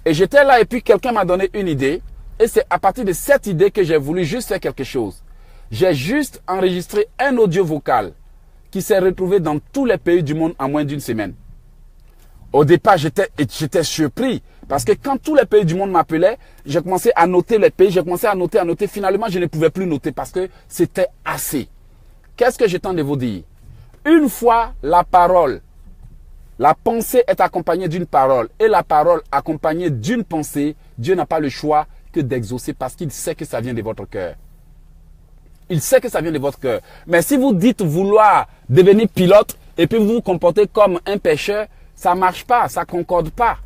Et j'étais là et puis quelqu'un m'a donné une idée et c'est à partir de cette idée que j'ai voulu juste faire quelque chose. J'ai juste enregistré un audio vocal qui s'est retrouvé dans tous les pays du monde en moins d'une semaine. Au départ, j'étais surpris parce que quand tous les pays du monde m'appelaient, j'ai commencé à noter les pays, j'ai commencé à noter. Finalement, je ne pouvais plus noter parce que c'était assez. Qu'est-ce que j'ai tente de vous dire? Une fois la pensée est accompagnée d'une parole et la parole accompagnée d'une pensée, Dieu n'a pas le choix que d'exaucer parce qu'il sait que ça vient de votre cœur. Il sait que ça vient de votre cœur. Mais si vous dites vouloir devenir pilote et puis vous vous comportez comme un pêcheur, ça ne marche pas, ça ne concorde pas.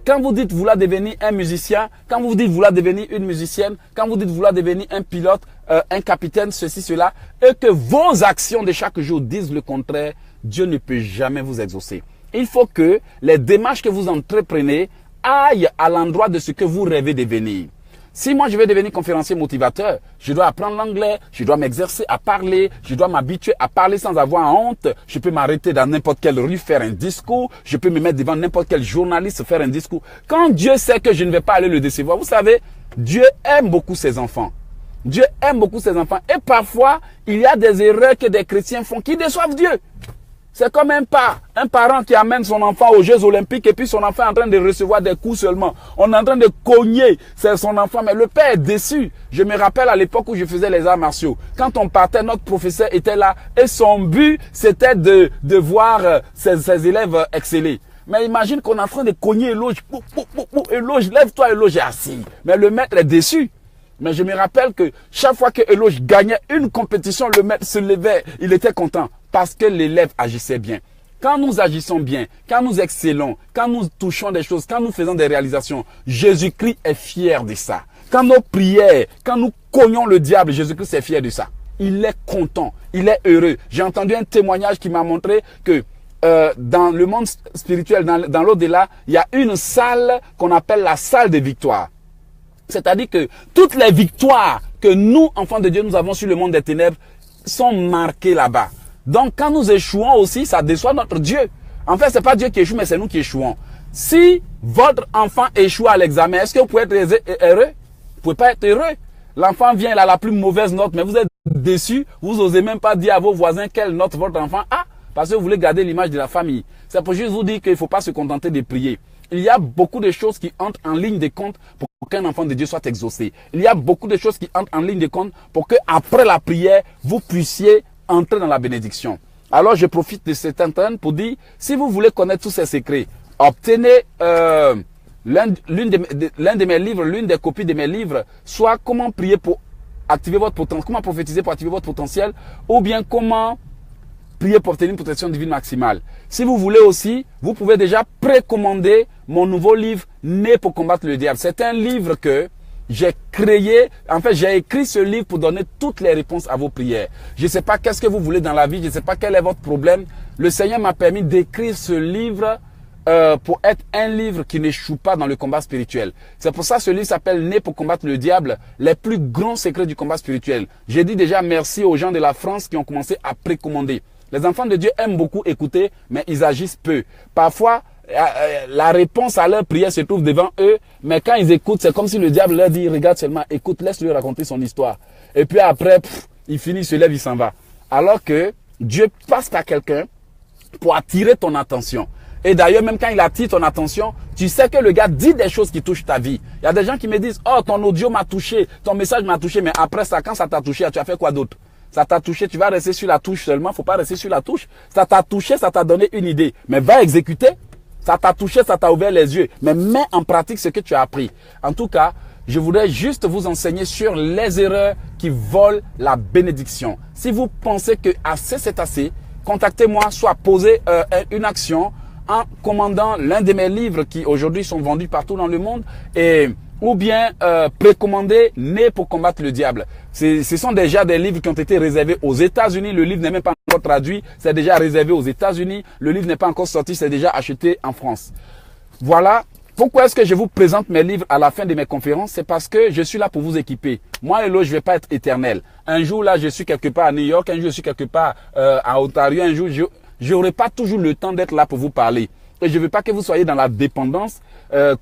Quand vous dites vouloir devenir un musicien, quand vous dites vouloir devenir une musicienne, quand vous dites vouloir devenir un pilote, un capitaine, ceci, cela, et que vos actions de chaque jour disent le contraire, Dieu ne peut jamais vous exaucer. Il faut que les démarches que vous entreprenez aillent à l'endroit de ce que vous rêvez devenir. Si moi je vais devenir conférencier motivateur, je dois apprendre l'anglais, je dois m'exercer à parler, je dois m'habituer à parler sans avoir honte. Je peux m'arrêter dans n'importe quelle rue faire un discours, je peux me mettre devant n'importe quel journaliste faire un discours. Quand Dieu sait que je ne vais pas aller le décevoir, vous savez, Dieu aime beaucoup ses enfants. Dieu aime beaucoup ses enfants et parfois il y a des erreurs que des chrétiens font qui déçoivent Dieu. C'est comme un parent qui amène son enfant aux Jeux Olympiques et puis son enfant est en train de recevoir des coups seulement. On est en train de cogner, c'est son enfant, mais le père est déçu. Je me rappelle à l'époque où je faisais les arts martiaux. Quand on partait, notre professeur était là et son but, c'était de voir ses élèves exceller. Mais imagine qu'on est en train de cogner Eloge. Eloge, lève-toi, Eloge est assis. Mais le maître est déçu. Mais je me rappelle que chaque fois que Eloge gagnait une compétition, le maître se levait, il était content parce que l'élève agissait bien. Quand nous agissons bien, quand nous excellons, quand nous touchons des choses, quand nous faisons des réalisations, Jésus-Christ est fier de ça. Quand nos prières, quand nous cognons le diable, Jésus-Christ est fier de ça. Il est content, il est heureux. J'ai entendu un témoignage qui m'a montré que dans le monde spirituel, dans l'au-delà, il y a une salle qu'on appelle la salle de victoire. C'est-à-dire que toutes les victoires que nous, enfants de Dieu, nous avons sur le monde des ténèbres, sont marquées là-bas. Donc, quand nous échouons aussi, ça déçoit notre Dieu. En fait, c'est pas Dieu qui échoue, mais c'est nous qui échouons. Si votre enfant échoue à l'examen, est-ce que vous pouvez être heureux? Vous pouvez pas être heureux. L'enfant vient, il a la plus mauvaise note, mais vous êtes déçu. Vous n'osez même pas dire à vos voisins quelle note votre enfant a, parce que vous voulez garder l'image de la famille. C'est pour juste vous dire qu'il ne faut pas se contenter de prier. Il y a beaucoup de choses qui entrent en ligne de compte pour qu'un enfant de Dieu soit exaucé. Il y a beaucoup de choses qui entrent en ligne de compte pour que après la prière, vous puissiez entrer dans la bénédiction. Alors, je profite de cet antenne pour dire, si vous voulez connaître tous ces secrets, obtenez l'un de mes livres, l'une des copies de mes livres, soit comment prier pour activer votre potentiel, comment prophétiser pour activer votre potentiel, ou bien comment prier pour obtenir une protection divine maximale. Si vous voulez aussi, vous pouvez déjà précommander mon nouveau livre « Né pour combattre le diable ». C'est un livre que j'ai créé, en fait j'ai écrit ce livre pour donner toutes les réponses à vos prières. Je ne sais pas qu'est-ce que vous voulez dans la vie, je ne sais pas quel est votre problème. Le Seigneur m'a permis d'écrire ce livre pour être un livre qui n'échoue pas dans le combat spirituel. C'est pour ça que ce livre s'appelle « Né pour combattre le diable », les plus grands secrets du combat spirituel. J'ai dit déjà merci aux gens de la France qui ont commencé à précommander. Les enfants de Dieu aiment beaucoup écouter, mais ils agissent peu. Parfois, la réponse à leur prière se trouve devant eux, mais quand ils écoutent, c'est comme si le diable leur dit, regarde seulement, écoute, laisse-lui raconter son histoire. Et puis après, il finit, il se lève, il s'en va. Alors que Dieu passe par quelqu'un pour attirer ton attention. Et d'ailleurs, même quand il attire ton attention, tu sais que le gars dit des choses qui touchent ta vie. Il y a des gens qui me disent, oh, ton audio m'a touché, ton message m'a touché, mais après ça, quand ça t'a touché, tu as fait quoi d'autre? Ça t'a touché, tu vas rester sur la touche seulement, faut pas rester sur la touche. Ça t'a touché, ça t'a donné une idée, mais va exécuter. Ça t'a touché, ça t'a ouvert les yeux, mais mets en pratique ce que tu as appris. En tout cas, je voudrais juste vous enseigner sur les erreurs qui volent la bénédiction. Si vous pensez que assez c'est assez, contactez-moi, soit posez une action en commandant l'un de mes livres qui aujourd'hui sont vendus partout dans le monde ou bien précommander Né pour combattre le diable. Ce sont déjà des livres qui ont été réservés aux États-Unis. Le livre n'est même pas encore traduit, c'est déjà réservé aux États-Unis. Le livre n'est pas encore sorti, c'est déjà acheté en France. Voilà. Pourquoi est-ce que je vous présente mes livres à la fin de mes conférences? C'est parce que je suis là pour vous équiper. Moi, Hello, je ne vais pas être éternel. Un jour, là, je suis quelque part à New York. Un jour, je suis quelque part à Ontario. Un jour, je n'aurai pas toujours le temps d'être là pour vous parler. Et je ne veux pas que vous soyez dans la dépendance,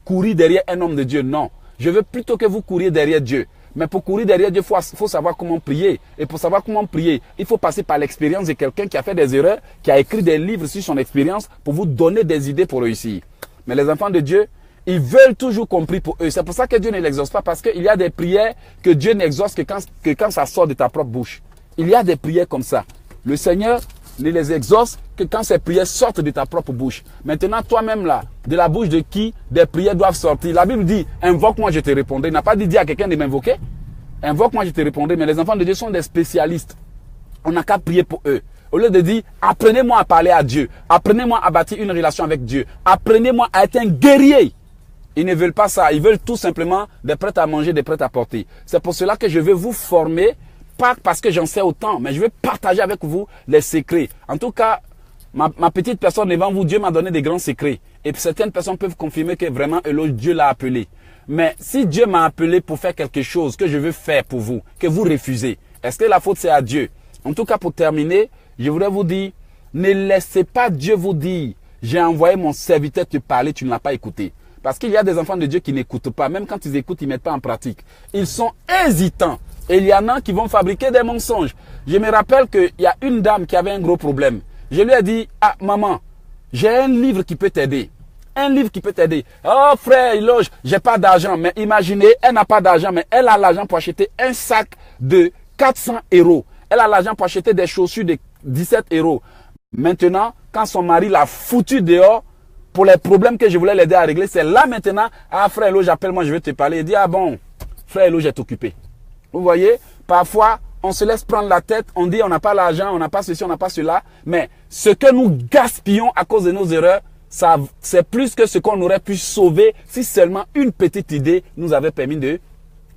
courir derrière un homme de Dieu. Non. Je veux plutôt que vous couriez derrière Dieu. Mais pour courir derrière Dieu, il faut savoir comment prier. Et pour savoir comment prier, il faut passer par l'expérience de quelqu'un qui a fait des erreurs, qui a écrit des livres sur son expérience pour vous donner des idées pour réussir. Mais les enfants de Dieu, ils veulent toujours qu'on prie pour eux. C'est pour ça que Dieu ne l'exauce pas, parce qu'il y a des prières que Dieu n'exauce que quand ça sort de ta propre bouche. Il y a des prières comme ça. Le Seigneur ne les exauce que quand ces prières sortent de ta propre bouche. Maintenant, toi-même là, de la bouche de qui des prières doivent sortir? La Bible dit, invoque-moi, je te répondrai. Il n'a pas dit à quelqu'un de m'invoquer. Invoque-moi, je te répondrai. Mais les enfants de Dieu sont des spécialistes. On n'a qu'à prier pour eux. Au lieu de dire, apprenez-moi à parler à Dieu. Apprenez-moi à bâtir une relation avec Dieu. Apprenez-moi à être un guerrier. Ils ne veulent pas ça. Ils veulent tout simplement des prêts à manger, des prêts à porter. C'est pour cela que je veux vous former, pas parce que j'en sais autant, mais je veux partager avec vous les secrets. En tout cas, ma petite personne devant vous, Dieu m'a donné des grands secrets. Et certaines personnes peuvent confirmer que vraiment, Dieu l'a appelé. Mais si Dieu m'a appelé pour faire quelque chose que je veux faire pour vous, que vous refusez, est-ce que la faute c'est à Dieu? En tout cas, pour terminer, je voudrais vous dire, ne laissez pas Dieu vous dire, j'ai envoyé mon serviteur te parler, tu ne l'as pas écouté. Parce qu'il y a des enfants de Dieu qui n'écoutent pas. Même quand ils écoutent, ils ne mettent pas en pratique. Ils sont hésitants. Et il y en a qui vont fabriquer des mensonges. Je me rappelle qu'il y a une dame qui avait un gros problème. Je lui ai dit, ah maman, j'ai un livre qui peut t'aider. Un livre qui peut t'aider. Oh frère, j'ai pas d'argent. Mais imaginez, elle n'a pas d'argent, mais elle a l'argent pour acheter un sac de 400 €. Elle a l'argent pour acheter des chaussures de 17 €. Maintenant, quand son mari l'a foutu dehors, pour les problèmes que je voulais l'aider à régler, c'est là maintenant, ah frère Hello, j'appelle-moi, je vais te parler. Il dit, ah bon, frère Hello, j'ai occupé. Vous voyez, parfois, on se laisse prendre la tête, on dit on n'a pas l'argent, on n'a pas ceci, on n'a pas cela. Mais ce que nous gaspillons à cause de nos erreurs, c'est plus que ce qu'on aurait pu sauver si seulement une petite idée nous avait permis de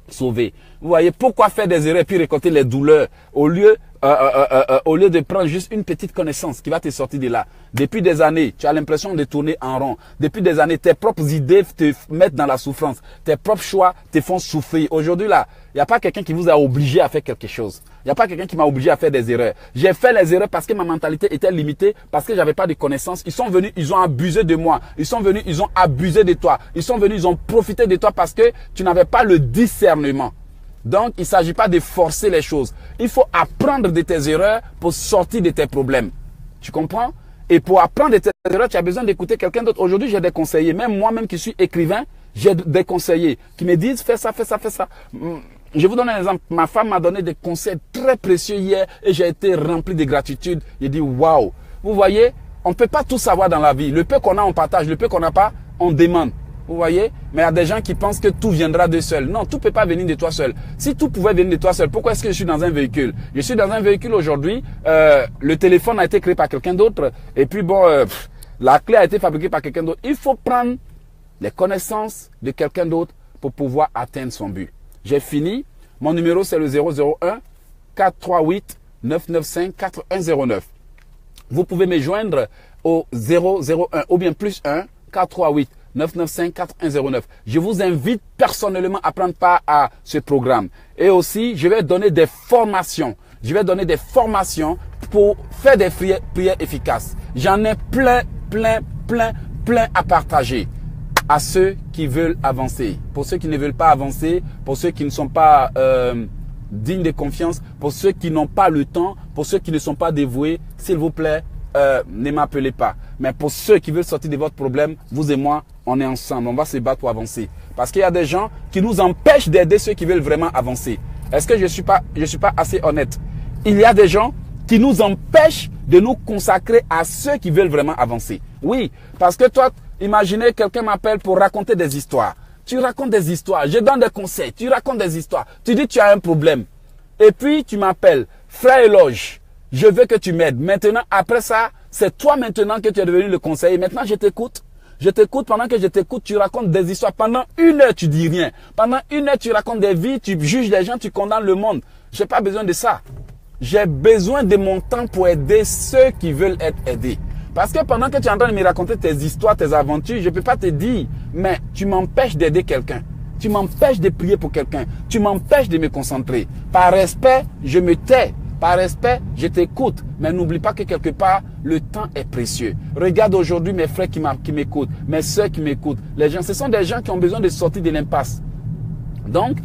sauver. Vous voyez, pourquoi faire des erreurs et puis récolter les douleurs au lieu de prendre juste une petite connaissance qui va te sortir de là. Depuis des années, tu as l'impression de tourner en rond. Depuis des années, tes propres idées te mettent dans la souffrance. Tes propres choix te font souffrir. Aujourd'hui là, il n'y a pas quelqu'un qui vous a obligé à faire quelque chose. Il n'y a pas quelqu'un qui m'a obligé à faire des erreurs. J'ai fait les erreurs parce que ma mentalité était limitée, parce que j'avais pas de connaissances. Ils sont venus, ils ont abusé de moi. Ils sont venus, ils ont abusé de toi. Ils sont venus, ils ont profité de toi parce que tu n'avais pas le discernement. Donc, il ne s'agit pas de forcer les choses. Il faut apprendre de tes erreurs pour sortir de tes problèmes. Tu comprends? Et pour apprendre de tes erreurs, tu as besoin d'écouter quelqu'un d'autre. Aujourd'hui, j'ai des conseillers. Même moi-même qui suis écrivain, j'ai des conseillers qui me disent fais ça, fais ça, fais ça. Je vous donne un exemple. Ma femme m'a donné des conseils très précieux hier et j'ai été rempli de gratitude. J'ai dit waouh. Vous voyez, on ne peut pas tout savoir dans la vie. Le peu qu'on a, on partage. Le peu qu'on n'a pas, on demande. Vous voyez? Mais il y a des gens qui pensent que tout viendra de seul. Non, tout ne peut pas venir de toi seul. Si tout pouvait venir de toi seul, pourquoi est-ce que je suis dans un véhicule? Je suis dans un véhicule aujourd'hui. Le téléphone a été créé par quelqu'un d'autre. Et puis bon, la clé a été fabriquée par quelqu'un d'autre. Il faut prendre les connaissances de quelqu'un d'autre pour pouvoir atteindre son but. J'ai fini. Mon numéro, c'est le 001 438 995 4109. Vous pouvez me joindre au 001 ou bien plus 1 438 995 4109. Je vous invite personnellement à prendre part à ce programme. Et aussi, je vais donner des formations. Je vais donner des formations pour faire des prières efficaces. J'en ai plein à partager à ceux qui veulent avancer. Pour ceux qui ne veulent pas avancer, pour ceux qui ne sont pas dignes de confiance, pour ceux qui n'ont pas le temps, pour ceux qui ne sont pas dévoués, s'il vous plaît, ne m'appelez pas. Mais pour ceux qui veulent sortir de votre problème, vous et moi, on est ensemble. On va se battre pour avancer. Parce qu'il y a des gens qui nous empêchent d'aider ceux qui veulent vraiment avancer. Est-ce que je suis pas assez honnête? Il y a des gens qui nous empêchent de nous consacrer à ceux qui veulent vraiment avancer. Oui, parce que toi, imaginez quelqu'un m'appelle pour raconter des histoires. Tu racontes des histoires, je donne des conseils, tu racontes des histoires. Tu dis tu as un problème. Et puis tu m'appelles, frère Éloge, Je veux que tu m'aides. Maintenant, après ça, c'est toi maintenant que tu es devenu le conseiller. Maintenant, je t'écoute. Je t'écoute. Pendant que je t'écoute, tu racontes des histoires. Pendant 1 heure, tu dis rien. Pendant 1 heure, tu racontes des vies, tu juges les gens, tu condamnes le monde. J'ai pas besoin de ça. J'ai besoin de mon temps pour aider ceux qui veulent être aidés. Parce que pendant que tu es en train de me raconter tes histoires, tes aventures, je ne peux pas te dire, mais tu m'empêches d'aider quelqu'un. Tu m'empêches de prier pour quelqu'un. Tu m'empêches de me concentrer. Par respect, je me tais. Par respect, je t'écoute. Mais n'oublie pas que quelque part, le temps est précieux. Regarde aujourd'hui mes frères qui m'écoutent, mes soeurs qui m'écoutent. Les gens, ce sont des gens qui ont besoin de sortir de l'impasse. Donc,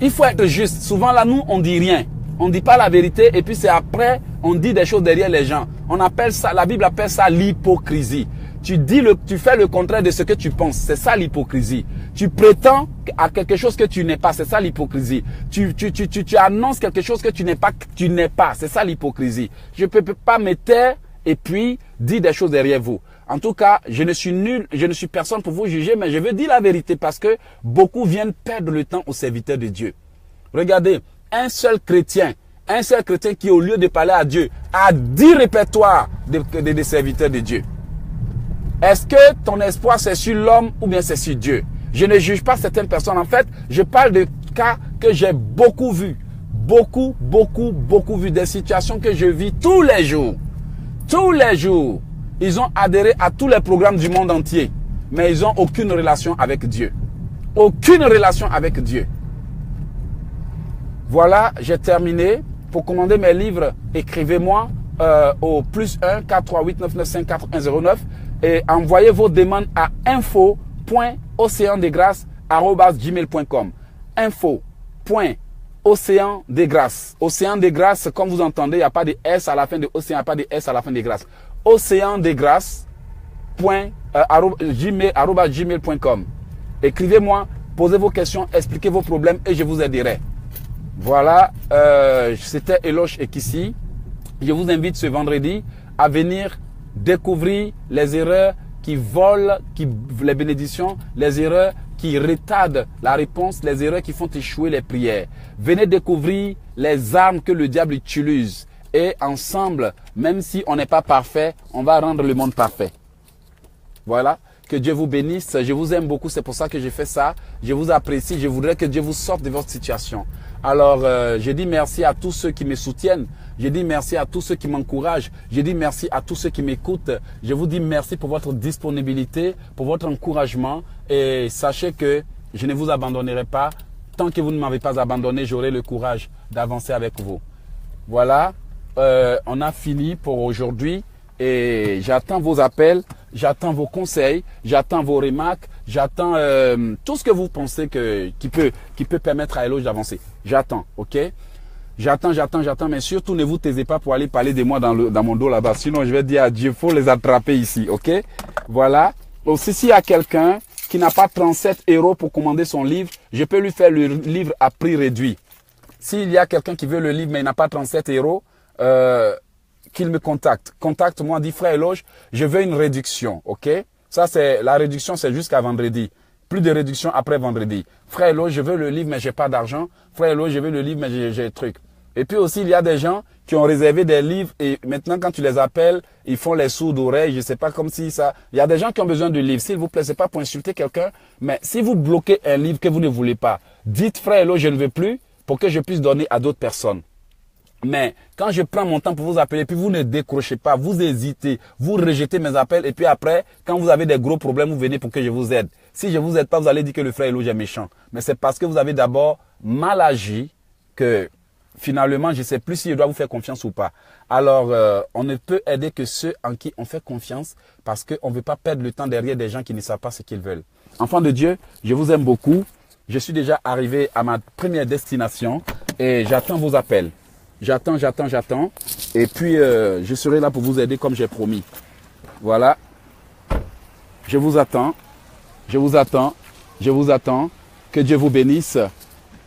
il faut être juste. Souvent là, nous, on ne dit rien. On ne dit pas la vérité et puis c'est après, on dit des choses derrière les gens. On appelle ça, la Bible appelle ça l'hypocrisie. Tu fais le contraire de ce que tu penses. C'est ça l'hypocrisie. Tu prétends à quelque chose que tu n'es pas. C'est ça l'hypocrisie. Tu annonces quelque chose que tu n'es pas. C'est ça l'hypocrisie. Je ne peux pas me taire et puis dire des choses derrière vous. En tout cas, je ne suis nul, je ne suis personne pour vous juger, mais je veux dire la vérité parce que beaucoup viennent perdre le temps aux serviteurs de Dieu. Regardez. Un seul chrétien qui au lieu de parler à Dieu, a 10 répertoires de serviteurs de Dieu. Est-ce que ton espoir c'est sur l'homme ou bien c'est sur Dieu? Je ne juge pas certaines personnes. En fait, je parle de cas que j'ai beaucoup vus. Beaucoup vu. Des situations que je vis tous les jours. Tous les jours. Ils ont adhéré à tous les programmes du monde entier. Mais ils n'ont aucune relation avec Dieu. Aucune relation avec Dieu. Voilà, j'ai terminé. Pour commander mes livres, écrivez-moi au +1 438 995 4109 et envoyez vos demandes à info.oceandesgrâces@gmail.com. info.oceandesgrâces. Océan des grâces, comme vous entendez, il n'y a pas de S à la fin de océan, il n'y a pas de S à la fin des grâces. oceandesgrâces@gmail.com. Écrivez-moi, posez vos questions, expliquez vos problèmes et je vous aiderai. Voilà, c'était Eloche Ekissi. Je vous invite ce vendredi à venir découvrir les erreurs qui volent les bénédictions, les erreurs qui retardent la réponse, les erreurs qui font échouer les prières. Venez découvrir les armes que le diable utilise. Et ensemble, même si on n'est pas parfait, on va rendre le monde parfait. Voilà. Que Dieu vous bénisse. Je vous aime beaucoup. C'est pour ça que j'ai fait ça. Je vous apprécie. Je voudrais que Dieu vous sorte de votre situation. Alors, je dis merci à tous ceux qui me soutiennent. Je dis merci à tous ceux qui m'encouragent. Je dis merci à tous ceux qui m'écoutent. Je vous dis merci pour votre disponibilité, pour votre encouragement. Et sachez que je ne vous abandonnerai pas. Tant que vous ne m'avez pas abandonné, j'aurai le courage d'avancer avec vous. Voilà. On a fini pour aujourd'hui. Et j'attends vos appels, j'attends vos conseils, j'attends vos remarques, j'attends tout ce que vous pensez qui peut permettre à Eloche d'avancer. J'attends, ok? J'attends, mais surtout ne vous taisez pas pour aller parler de moi dans mon dos là-bas. Sinon, je vais dire à Dieu, il faut les attraper ici, ok? Voilà. Aussi, s'il y a quelqu'un qui n'a pas 37 € pour commander son livre, je peux lui faire le livre à prix réduit. S'il y a quelqu'un qui veut le livre mais il n'a pas 37 €, qu'il me contacte. Contacte-moi, dis frère Eloche, je veux une réduction, ok? Ça, la réduction, c'est jusqu'à vendredi. Plus de réduction après vendredi. Frère Eloche, je veux le livre, mais j'ai pas d'argent. Frère Eloche, je veux le livre, mais j'ai le truc. Et puis aussi, il y a des gens qui ont réservé des livres et maintenant, quand tu les appelles, ils font les sourds d'oreilles. Je sais pas comme si ça... Il y a des gens qui ont besoin de livres. S'il vous plaît, c'est pas pour insulter quelqu'un, mais si vous bloquez un livre que vous ne voulez pas, dites frère Eloche, je ne veux plus pour que je puisse donner à d'autres personnes. Mais quand je prends mon temps pour vous appeler, puis vous ne décrochez pas, vous hésitez, vous rejetez mes appels, et puis après, quand vous avez des gros problèmes, vous venez pour que je vous aide. Si je ne vous aide pas, vous allez dire que le frère Eloche est méchant. Mais c'est parce que vous avez d'abord mal agi que finalement, je ne sais plus si je dois vous faire confiance ou pas. Alors, on ne peut aider que ceux en qui on fait confiance parce qu'on ne veut pas perdre le temps derrière des gens qui ne savent pas ce qu'ils veulent. Enfants de Dieu, je vous aime beaucoup. Je suis déjà arrivé à ma première destination et j'attends vos appels. J'attends. Et puis, je serai là pour vous aider comme j'ai promis. Voilà. Je vous attends. Que Dieu vous bénisse.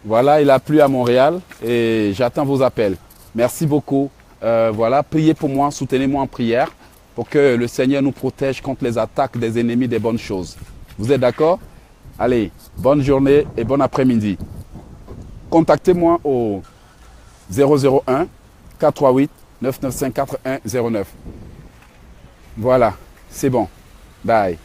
Voilà, il a plu à Montréal et j'attends vos appels. Merci beaucoup. Voilà, priez pour moi, soutenez-moi en prière pour que le Seigneur nous protège contre les attaques des ennemis des bonnes choses. Vous êtes d'accord? Allez, bonne journée et bon après-midi. Contactez-moi au 001 438 995 4109. Voilà, c'est bon. Bye.